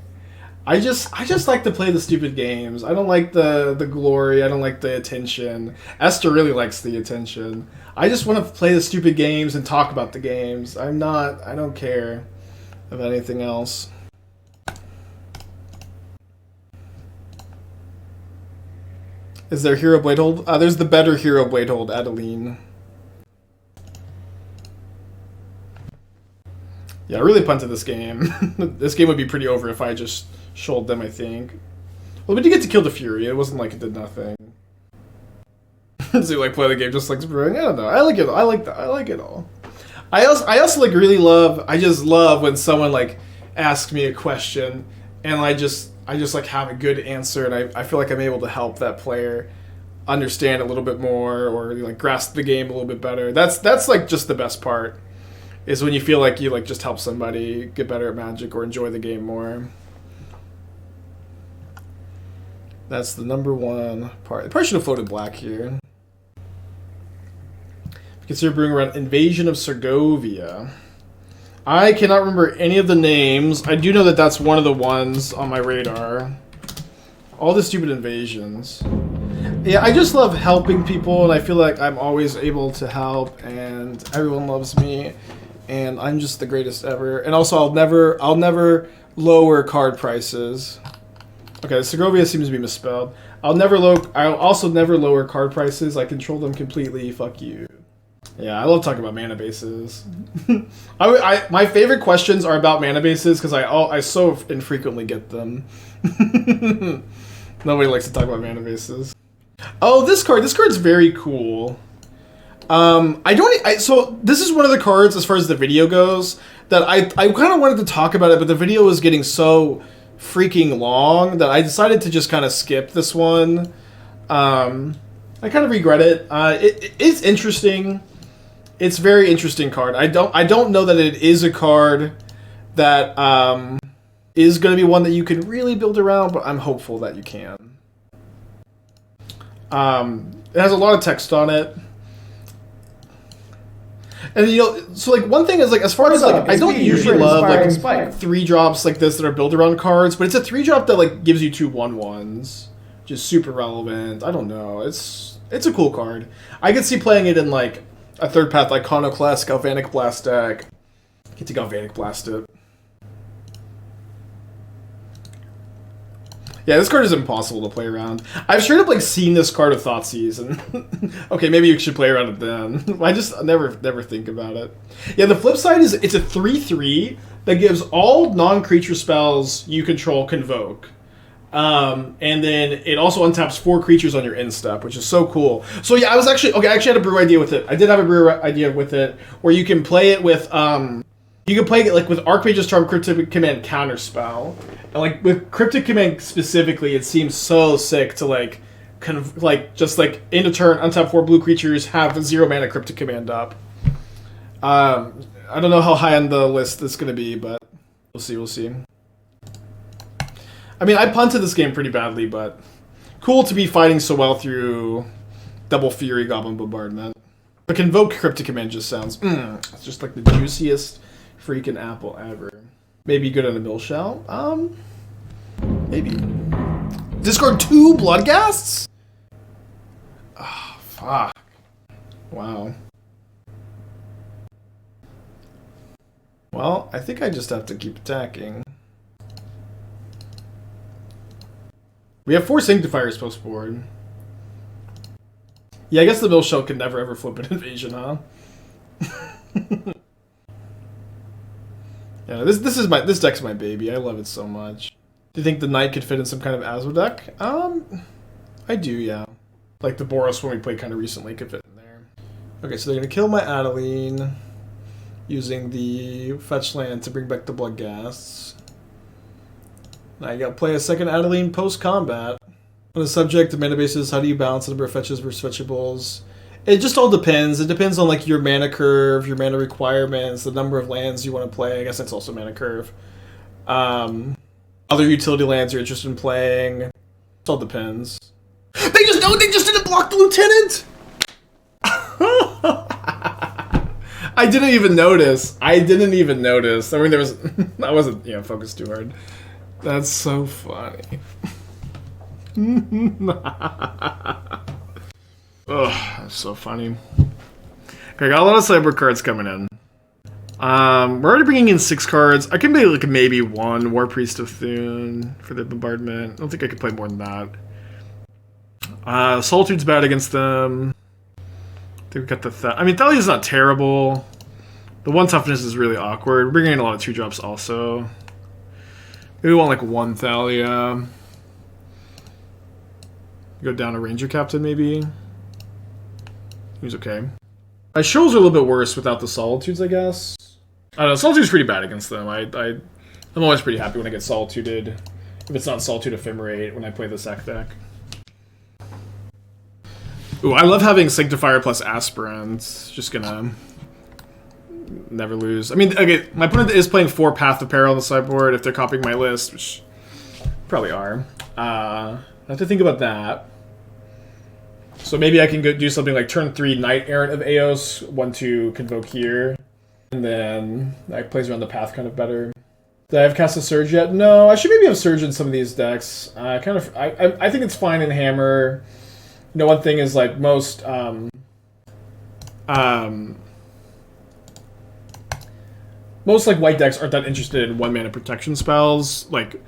I just like to play the stupid games. I don't like the glory, I don't like the attention. Esther really likes the attention. I just want to play the stupid games and talk about the games. I don't care about anything else. Is there Hero Bladehold? There's the better Hero Bladehold, Adeline. Yeah, I really punted this game. This game would be pretty over if I just shoaled them, I think. Well, but you get to kill the Fury. It wasn't like it did nothing. So you play the game just like brewing. I don't know. I like it. I like it all. I also really love. I just love when someone asks me a question, and I just have a good answer, and I feel like I'm able to help that player understand a little bit more, or grasp the game a little bit better. That's just the best part, is when you feel like you just help somebody get better at Magic or enjoy the game more. That's the number one part. I probably should have floated black here. Consider brewing around Invasion of Segovia. I cannot remember any of the names. I do know that that's one of the ones on my radar. All the stupid invasions. Yeah, I just love helping people, and I feel like I'm always able to help, and everyone loves me, and I'm just the greatest ever. And also, I'll never lower card prices. Okay, Segovia seems to be misspelled. I'll also never lower card prices. I control them completely. Fuck you. Yeah, I love talking about mana bases. My favorite questions are about mana bases because I so infrequently get them. Nobody likes to talk about mana bases. Oh, this card's very cool. So this is one of the cards as far as the video goes that I kind of wanted to talk about it, but the video was getting so freaking long that I decided to just kind of skip this one. I kind of regret it. It's interesting. It's very interesting card. I don't know that it is a card that is going to be one that you can really build around, but I'm hopeful that you can. It has a lot of text on it. And so like one thing is like as far as like I don't usually love like 3-drops like this that are built around cards, but it's a 3-drop that like gives you 2 1/1s, just super relevant. I don't know, it's a cool card. I could see playing it in like a 3rd path Iconoclast Galvanic Blast deck. Get to Galvanic Blast it. Yeah, this card is impossible to play around. I've straight up like seen this card of Thoughtseize, and okay, maybe you should play around it then. I just never think about it. Yeah, the flip side is it's a 3/3 that gives all non-creature spells you control Convoke. And then it also untaps 4 creatures on your end step, which is so cool. So yeah, I actually had a brew idea with it. I did have a brew idea with it, where you can play it with you can play it like with Archmage's Charm, Cryptic Command Counterspell. And like with Cryptic Command specifically, it seems so sick to like just like end of turn, untap 4 blue creatures, have 0 mana Cryptic Command up. I don't know how high on the list this is gonna be, but we'll see. I mean, I punted this game pretty badly, but cool to be fighting so well through Double Fury Goblin Bombardment. The Convoke Cryptic Command just sounds it's just like the juiciest freaking apple ever. Maybe good on a mill shell. Maybe. Discard 2 Bloodghasts? Oh, fuck. Wow. Well, I think I just have to keep attacking. We have 4 Sanctifiers post-board. Yeah, I guess the mill shell can never ever flip an invasion, huh? Yeah, this deck's my baby. I love it so much. Do you think the Knight could fit in some kind of Azure deck? I do, yeah. Like the Boros one we played kind of recently could fit in there. Okay, so they're gonna kill my Adeline using the fetch land to bring back the Bloodghasts. Now you gotta play a second Adeline post-combat. On the subject of mana bases, how do you balance the number of fetches versus fetchables? It just all depends. It depends on like your mana curve, your mana requirements, the number of lands you want to play. I guess that's also mana curve. Other utility lands you're interested in playing. It all depends. They just didn't block the lieutenant! I didn't even notice. I mean, there was I wasn't focused too hard. That's so funny. Ugh, that's so funny. Okay, I got a lot of sideboard cards coming in. We're already bringing in 6 cards. I can play like maybe 1 War Priest of Thune for the bombardment. I don't think I could play more than that. Solitude's bad against them. I think we got the I mean, Thalia's not terrible. The 1 toughness is really awkward. We're bringing in a lot of 2-drops also. Maybe we want like 1 Thalia. Go down a Ranger-Captain maybe. He's okay. My shows are a little bit worse without the Solitudes, I guess. I don't know, Solitude's pretty bad against them. I'm always pretty happy when I get Solituded. If it's not Solitude Ephemerate when I play the sack deck. Ooh, I love having Sanctifier plus Aspirant. Just gonna never lose. I mean, okay, my opponent is playing 4 Path of Peril on the sideboard if they're copying my list, which probably are. I have to think about that. So maybe I can go do something like turn 3 Knight-Errant of Eos, 1/2 Convoke here, and then that plays around the path kind of better. Did I have cast a Surge yet? No, I should maybe have Surge in some of these decks. I think it's fine in Hammer. You know, one thing is like most like white decks aren't that interested in 1 mana protection spells, like.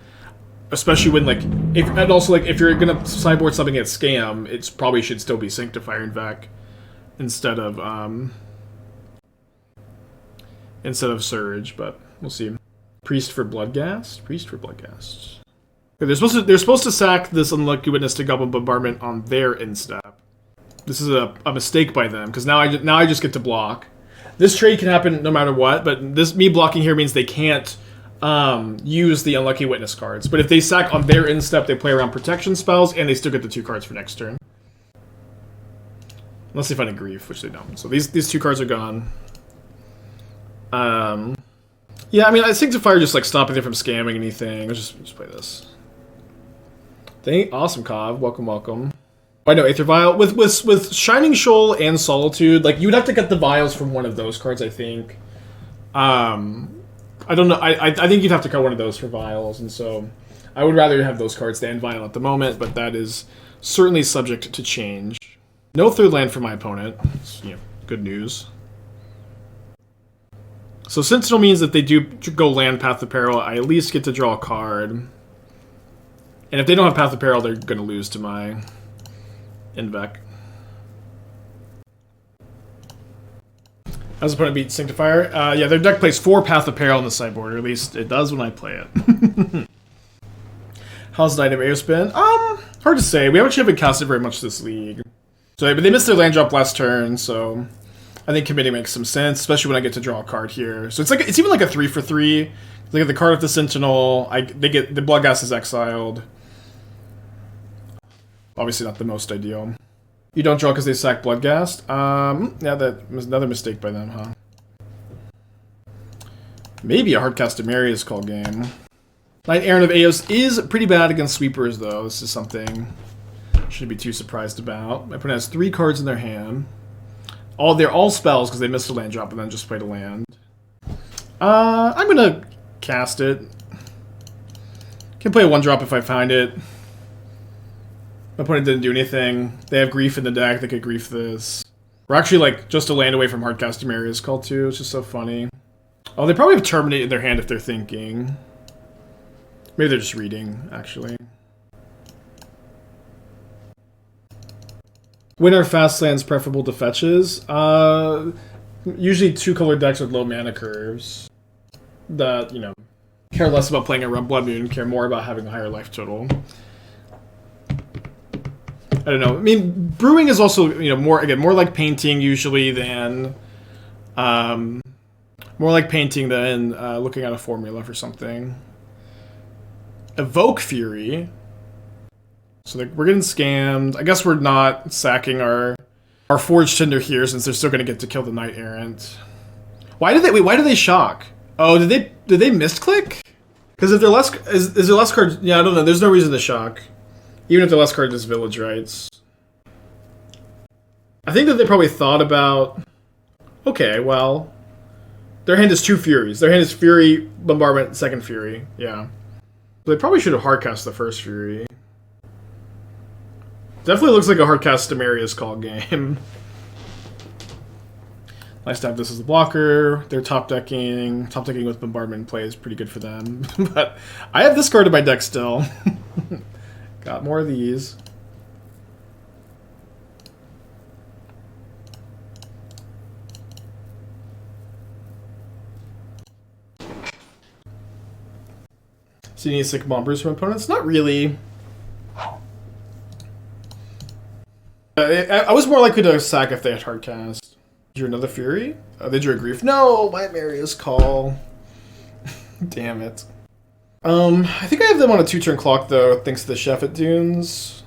Especially when if you're gonna sideboard something at Scam, it probably should still be Sanctifier and Vec instead of Surge, but we'll see. Priest for Bloodghast? Okay, they're supposed to sack this Unlucky Witness to Goblin Bombardment on their instep. This is a mistake by them, because now I just get to block. This trade can happen no matter what, but me blocking here means they can't use the Unlucky Witness cards. But if they sack on their instep, they play around protection spells, and they still get the 2 cards for next turn. Unless they find a Grief, which they don't. So these two cards are gone. Yeah, I mean, I think Sanctifier just like stopping them from scamming anything. Let's just play this. Awesome, Cav. Welcome, welcome. I know Aether Vial with Shining Shoal and Solitude. Like you would have to get the vials from one of those cards, I think. I don't know. I think you'd have to cut one of those for vials, and so I would rather have those cards than vial at the moment. But that is certainly subject to change. No third land for my opponent. It's, good news. So Sentinel means that they do go land Path of Peril, I at least get to draw a card. And if they don't have Path of Peril, they're going to lose to my en-Vec. As opponent beats Sanctifier. Yeah, their deck plays 4 Path of Peril on the sideboard, or at least it does when I play it. How's Knight-Errant of Eos been? Hard to say. We actually haven't casted very much this league. So, but they missed their land drop last turn, so I think committing makes some sense, especially when I get to draw a card here. So it's even like a 3 for 3. They get the card with the Sentinel. They get the Bloodghast is exiled. Obviously not the most ideal. You don't draw because they sack Bloodghast. Yeah, that was another mistake by them, huh? Maybe a hardcast Emeria's call game. Knight-Errant of Eos is pretty bad against sweepers, though. This is something I shouldn't be too surprised about. My opponent has 3 cards in their hand. They're all spells because they missed a land drop and then just played a land. I'm gonna cast it. Can play a 1-drop if I find it. My opponent didn't do anything. They have Grief in the deck. They could Grief this. We're actually like just a land away from hardcast Emeria's call too. It's just so funny. Oh, they probably have Terminate in their hand if they're thinking. Maybe they're just reading, actually. When are fast lands preferable to fetches? Usually 2-color decks with low mana curves. That, care less about playing a Blood Moon, care more about having a higher life total. I don't know. I mean, brewing is also, more like painting usually than... more like painting than looking at a formula for something. Evoke Fury. So we're getting scammed. I guess we're not sacking our Forge-Tender here since they're still going to get to kill the Knight-Errant. Why did they shock? Oh, did they misclick? Because if they're less is there less cards? Yeah, I don't know. There's no reason to shock, even if the less card is Village Rites. I think that they probably thought about. Okay, well, their hand is 2 Furies. Their hand is Fury, Bombardment, second Fury. Yeah, but they probably should have hardcast the first Fury. Definitely looks like a hardcast Emeria's call game. Nice to have this as the blocker. They're top decking. Top decking with Bombardment play is pretty good for them. But I have this card in my deck still. Got more of these. So you need 6 Bombers from opponents? Not really. I was more likely to sack if they had hardcast. Drew another Fury? They drew a Grief. No, my Emeria's call. Damn it. I think I have them on a 2-turn clock though, thanks to the Shefet Dunes.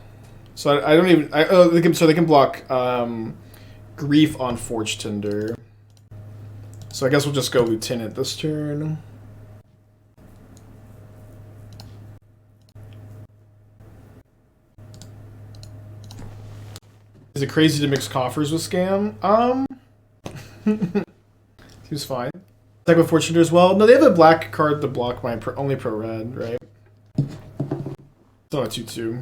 So I don't even. They can block Grief on Forge-Tender. So I guess we'll just go Lieutenant this turn. Is it crazy to mix coffers with Scam? Seems fine. Attack with Fortune as well. No, they have a black card to block my only pro-red, right? It's not a 2-2.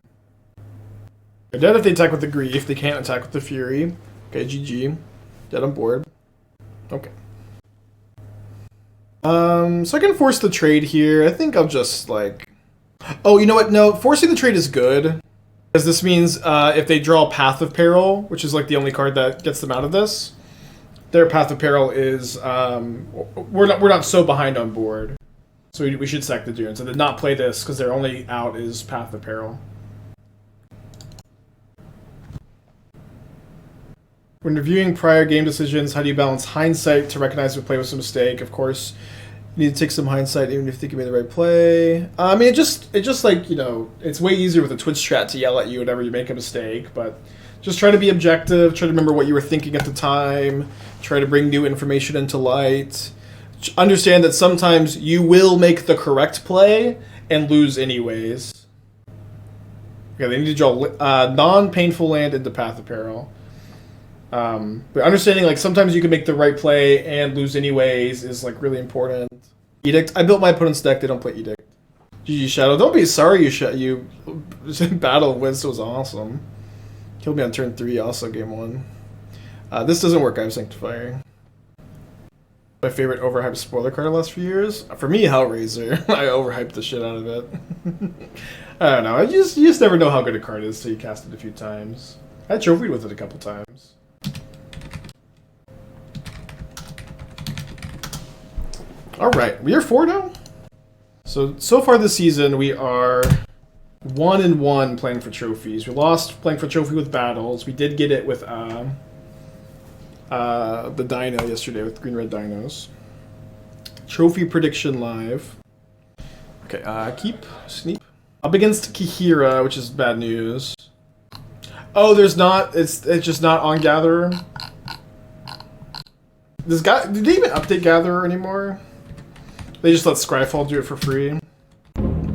They're dead if they attack with the Grief. They can't attack with the Fury. Okay, GG. Dead on board. Okay. So I can force the trade here. I think I'll just, like... Oh, you know what? No, forcing the trade is good. Because this means if they draw Path of Peril, which is like the only card that gets them out of this, their Path of Peril is we're not so behind on board, so we should sack the Dunes and then not play this because their only out is Path of Peril. When reviewing prior game decisions, how do you balance hindsight to recognize when play was a mistake? Of course, you need to take some hindsight even if you think you made the right play. I mean, it just like, it's way easier with a Twitch strat to yell at you whenever you make a mistake, but Just try to be objective, try to remember what you were thinking at the time, try to bring new information into light. Understand that sometimes you will make the correct play and lose anyways. Okay, they need to draw non-painful land into Path of Peril. But understanding, like, sometimes you can make the right play and lose anyways is, like, really important. Edict. I built my opponent's deck, they don't play Edict. GG Shadow. Don't be sorry you Battle of Winst was awesome. Killed me on turn 3, also game 1. This doesn't work, I have Sanctifier. My favorite overhyped spoiler card of the last few years? For me, Hellraiser. I overhyped the shit out of it. I don't know. You just never know how good a card is until you cast it a few times. I trophied with it a couple times. Alright, we are 4 now? So far this season, we are 1-1 playing for trophies. We lost playing for trophy with battles. We did get it with the Dino yesterday with green-red dinos. Trophy prediction live. Okay, keep, sneak. Up against Kihira, which is bad news. Oh, there's not, it's just not on Gatherer. Did they even update Gatherer anymore? They just let Scryfall do it for free.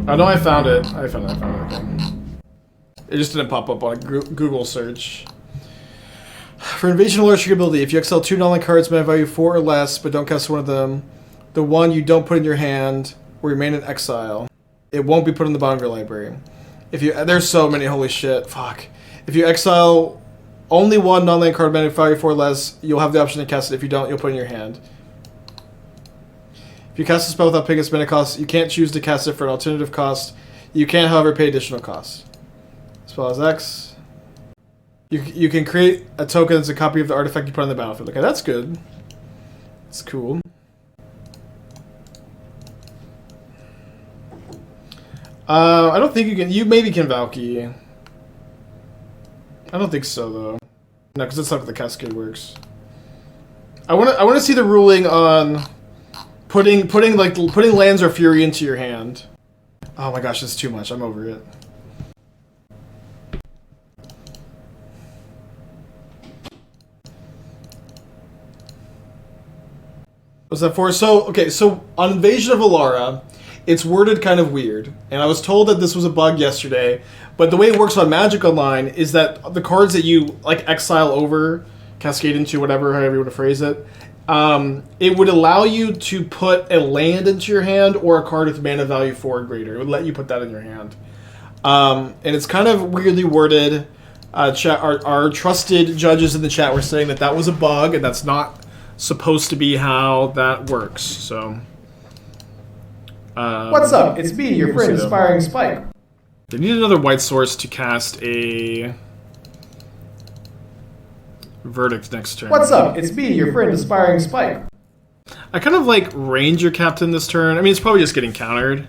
Oh no, I found it. I found it, okay. It just didn't pop up on a Google search. For Invasion of Lurch ability, if you exile 2 non-land cards mana value 4 or less, but don't cast one of them, the one you don't put in your hand will remain in exile. It won't be put in the bottom of your library. There's so many, holy shit, fuck. If you exile only 1 non-land card mana value 4 or less, you'll have the option to cast it. If you don't, you'll put it in your hand. If you cast a spell without paying its mana cost, you can't choose to cast it for an alternative cost. You can, however, pay additional costs. Spell has X. You can create a token that's a copy of the artifact you put on the battlefield. Okay, that's good. That's cool. I don't think you can. You maybe can Valky. I don't think so though. No, because that's not how the Cascade works. I want to see the ruling on putting lands or fury into your hand. Oh my gosh, that's too much. I'm over it. What's that for? So, okay, so on Invasion of Alara, it's worded kind of weird. And I was told that this was a bug yesterday, but the way it works on Magic Online is that the cards that you, like, exile over, cascade into, whatever, however you want to phrase it, it would allow you to put a land into your hand or a card with mana value 4 or greater. It would let you put that in your hand. And it's kind of weirdly worded. Our trusted judges in the chat were saying that that was a bug, and that's not supposed to be how that works, so... What's up? It's me, your friend, Aspiring Spike. They need another white source to cast a... Verdict next turn. What's up? It's me, your friend, Aspiring Spike. I kind of like Ranger-Captain this turn. I mean, it's probably just getting countered.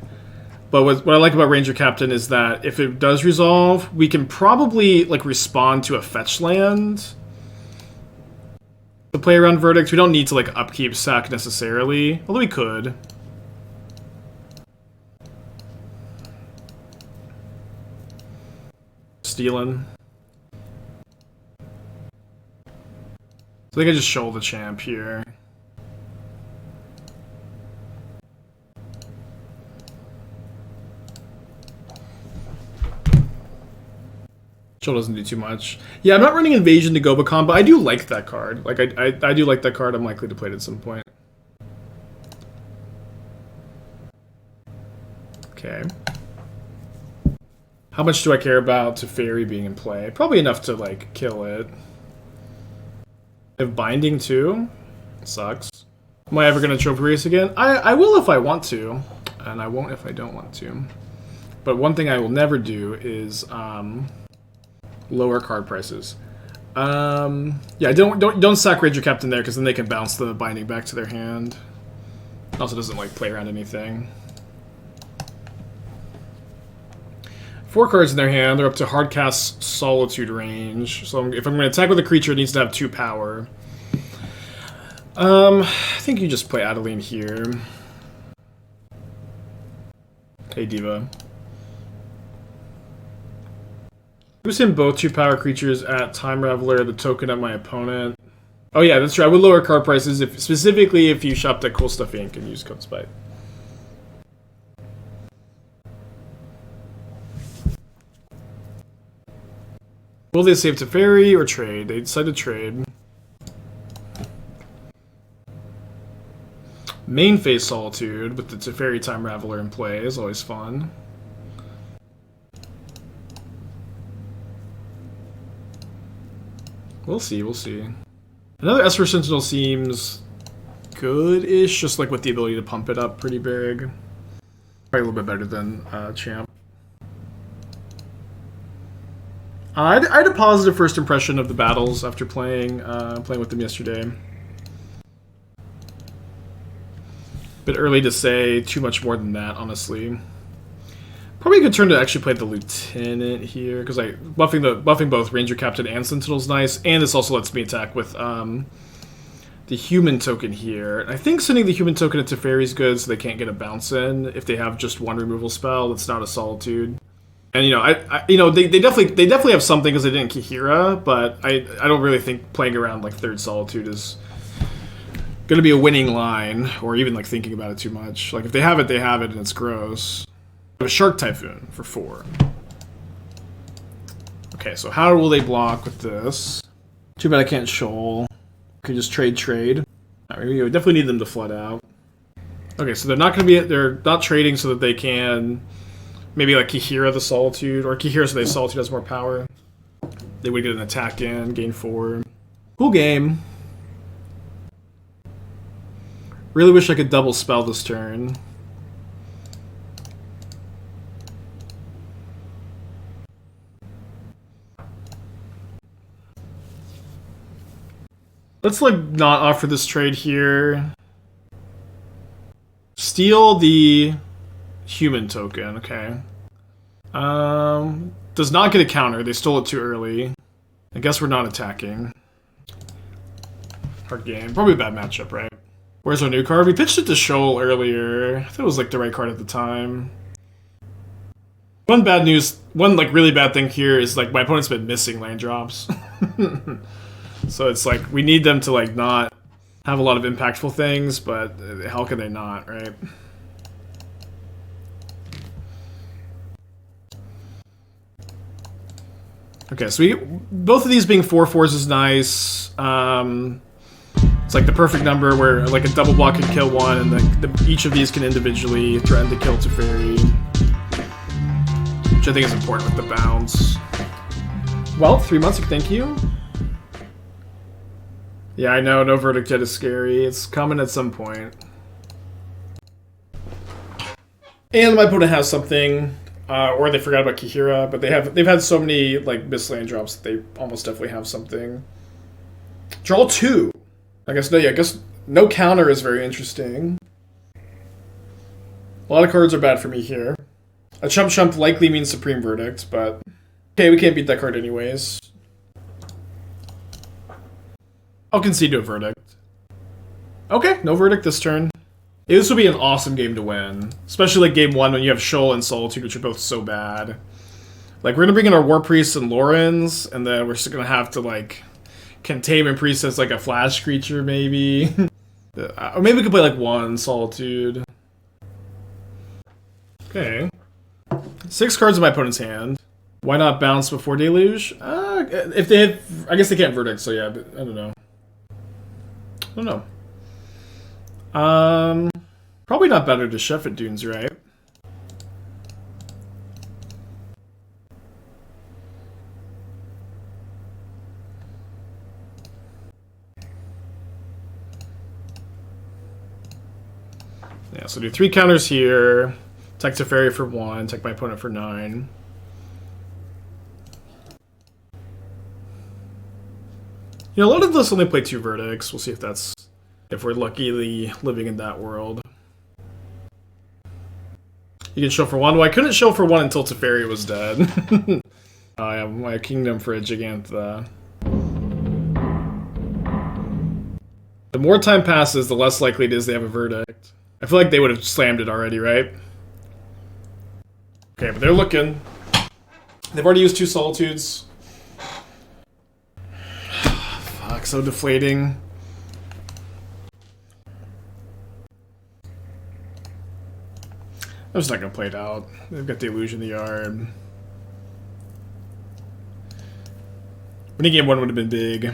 But what I like about Ranger-Captain is that if it does resolve, we can probably, like, respond to a fetch land to play around Verdict. We don't need to, like, upkeep sack necessarily, although we could. Stealing. I think I just show the champ here. Shoal doesn't do too much. Yeah, I'm not running Invasion to Gobakon, but I do like that card. Like, I do like that card. I'm likely to play it at some point. Okay. How much do I care about Teferi being in play? Probably enough to, like, kill it. I have Binding, too. Sucks. Am I ever going to Trophy Race again? I will if I want to, and I won't if I don't want to. But one thing I will never do is lower card prices. Yeah, don't sack Ranger-Captain there, because then they can bounce the Binding back to their hand. Also doesn't, like, play around anything. 4 cards in their hand. They're up to Hardcast Solitude range. So if I'm going to attack with a creature, it needs to have 2 power. I think you just play Adeline here. Hey, Diva. We send both 2 power creatures at Time Raveler, the token of my opponent. Oh yeah, that's true. I would lower card prices specifically if you shopped at Cool Stuff Inc. and used code SPITE. Will they save Teferi or trade? They decided to trade. Main phase Solitude with the Teferi Time Raveler in play is always fun. We'll see, we'll see. Another Esper Sentinel seems good-ish, just like with the ability to pump it up pretty big. Probably a little bit better than Champ. I had a positive first impression of the battles after playing with them yesterday. Bit early to say too much more than that, honestly. Probably a good turn to actually play the Lieutenant here, because like buffing both Ranger Captain and Sentinel is nice, and this also lets me attack with the human token here. I think sending the human token to Teferi is good, so they can't get a bounce in if they have just one removal spell that's not a Solitude. And they definitely have something because they didn't Kihira, but I don't really think playing around like third Solitude is gonna be a winning line, or even like thinking about it too much. Like if they have it, and it's gross. A Shark Typhoon for 4. Okay, so how will they block with this? Too bad I can't Shoal. Could just trade. Alright, we definitely need them to flood out. Okay, so they're not trading so that they can maybe like Kihira the Solitude, or Kihira so the Solitude has more power. They would get an attack in, gain 4. Cool game. Really wish I could double spell this turn. Let's like not offer this trade here. Steal the human token, okay. Does not get a counter. They stole it too early. I guess we're not attacking. Hard game. Probably a bad matchup, right? Where's our new card? We pitched it to Shoal earlier. I thought it was like the right card at the time. One like really bad thing here is like my opponent's been missing land drops. So it's like we need them to like not have a lot of impactful things, but how can they not, right? Okay, so both of these being 4/4s is nice. It's like the perfect number where like a double block can kill one, and like each of these can individually threaten to kill Teferi, which I think is important with the bounce. Well, 3 months, thank you. Yeah, I know, no verdict yet is scary. It's coming at some point. And my opponent has something, or they forgot about Kihira, but they've had so many like missed land drops that they almost definitely have something. Draw 2. I guess no counter is very interesting. A lot of cards are bad for me here. A chump likely means Supreme Verdict, but okay, we can't beat that card anyways. I'll concede to a verdict. Okay, no verdict this turn. Yeah, this will be an awesome game to win. Especially like game 1 when you have Shoal and Solitude, which are both so bad. Like, we're gonna bring in our War Priests and Lorans, and then we're just gonna have to like Containment Priest as like a flash creature, maybe. Or maybe we could play like 1 Solitude. Okay. 6 cards in my opponent's hand. Why not bounce before Deluge? If they had, I guess they can't verdict, so yeah, but I don't know. Probably not better to Shefet Dunes, right? Yeah, so do 3 counters here. Attack Teferi for 1, attack my opponent for 9. You know, a lot of us only play 2 verdicts. We'll see if we're luckily living in that world. You can show for 1. Well, I couldn't show for 1 until Teferi was dead. I have my Kingdom for a Gigantha. The more time passes, the less likely it is they have a verdict. I feel like they would have slammed it already, right? Okay, but they're looking. They've already used 2 Solitudes. Fuck, so deflating. I'm just not gonna play it out. They've got the illusion in the yard. Winning game 1 would have been big.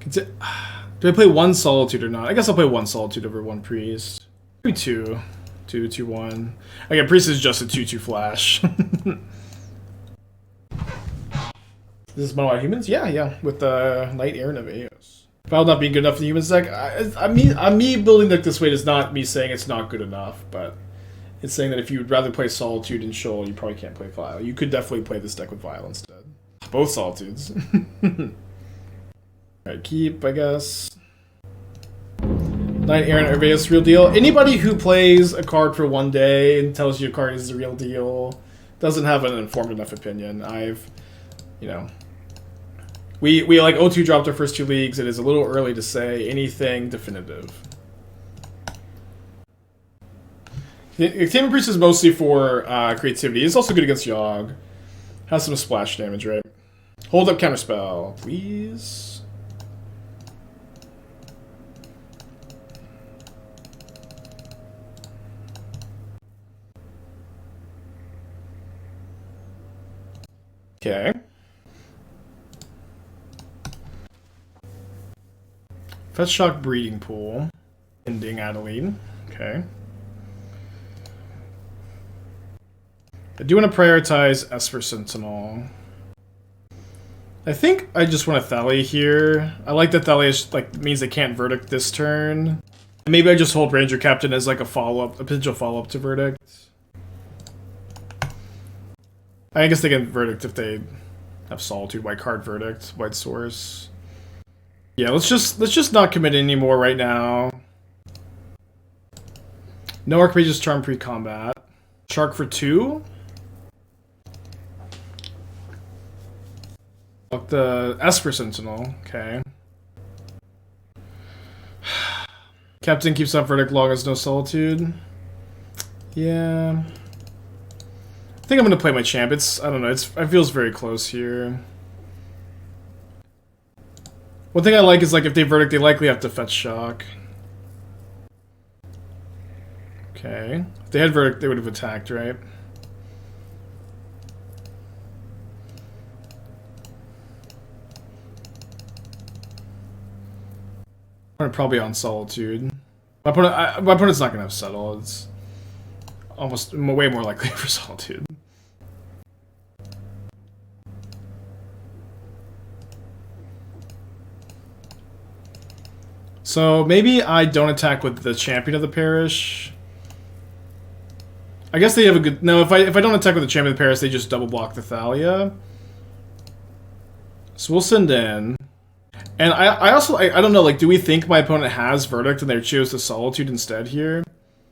Do I play 1 Solitude or not? I guess I'll play 1 Solitude over 1 Priest. Maybe 2. 2, 2, 1. Again, Priest is just a 2/2 flash. This is Mono White Humans? Yeah, with the Knight-Errant of Eos. Val not being good enough for the humans deck. Me building deck this way is not me saying it's not good enough, but it's saying that if you'd rather play Solitude and Shoal, you probably can't play Vile. You could definitely play this deck with Vile instead. Both Solitudes. Alright, keep, I guess. Knight-Errant of Eos, real deal. Anybody who plays a card for 1 day and tells you a card is the real deal doesn't have an informed enough opinion. We like O2 dropped our first 2 leagues. It is a little early to say anything definitive. Containment Priest is mostly for creativity. It's also good against Yogg. Has some splash damage, right? Hold up counterspell, please. Okay. Fetch Shock Breeding Pool. Ending Adeline. Okay. I do want to prioritize Esper Sentinel. I think I just want a Thalia here. I like that Thalia means they can't Verdict this turn. Maybe I just hold Ranger-Captain as like a potential follow-up to Verdict. I guess they can Verdict if they have Solitude, white card Verdict, white source. Yeah, let's just not commit anymore right now. No Archmage's Charm pre-combat. Shark for 2. Fuck the Esper Sentinel. Okay. Captain keeps up Verdict long as no Solitude. Yeah. I think I'm gonna play my champ. I don't know, it feels very close here. One thing I like is if they Verdict, they likely have to fetch Shock. Okay. If they had Verdict, they would have attacked, right? I'm probably on Solitude. My opponent's not gonna have Settle. It's almost way more likely for Solitude. So maybe I don't attack with the Champion of the Parish. I guess they have a good... No, if I don't attack with the Champion of the Parish, they just double block the Thalia. So we'll send in. And I also... I don't know, do we think my opponent has Verdict and they choose the Solitude instead here?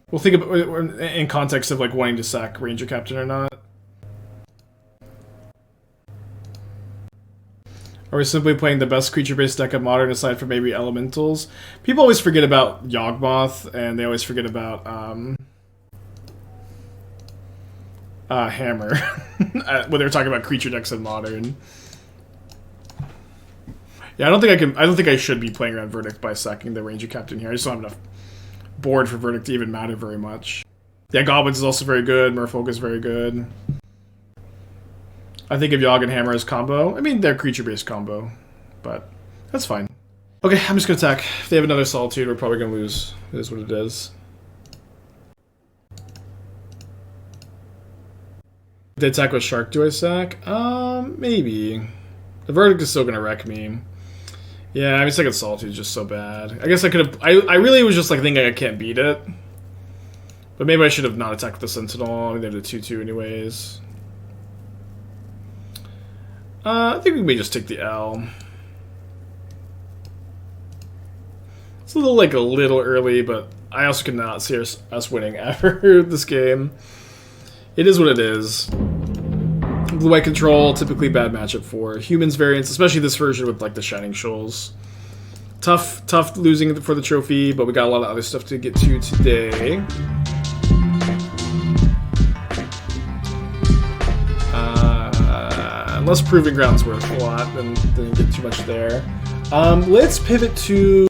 We'll think about in context of wanting to sack Ranger-Captain or not. Are we simply playing the best creature-based deck of Modern aside from maybe Elementals? People always forget about Yawgmoth, and they always forget about Hammer when they're talking about creature decks in Modern. Yeah, I don't think I should be playing around Verdict by sacking the Ranger-Captain here. I just don't have enough board for Verdict to even matter very much. Yeah, Goblins is also very good. Merfolk is very good. I think of Yogg and Hammer as combo. I mean, they're creature-based combo, but that's fine. Okay, I'm just gonna attack. If they have another Solitude, we're probably gonna lose. It is what it is. If they attack with Shark, do I sack? Maybe. The Verdict is still gonna wreck me. Yeah, I mean, second Solitude is just so bad. I guess I could have... I really was just thinking I can't beat it. But maybe I should have not attacked with the Sentinel. I mean, they have the 2/2 anyways. I think we may just take the L. It's a little early, but I also cannot see us winning ever this game. It is what it is. Blue-white control, typically bad matchup for humans variants, especially this version with the Shining Shoals. Tough losing for the trophy, but we got a lot of other stuff to get to today. unless Proving Ground's worth a lot, then you get too much there. Let's pivot to...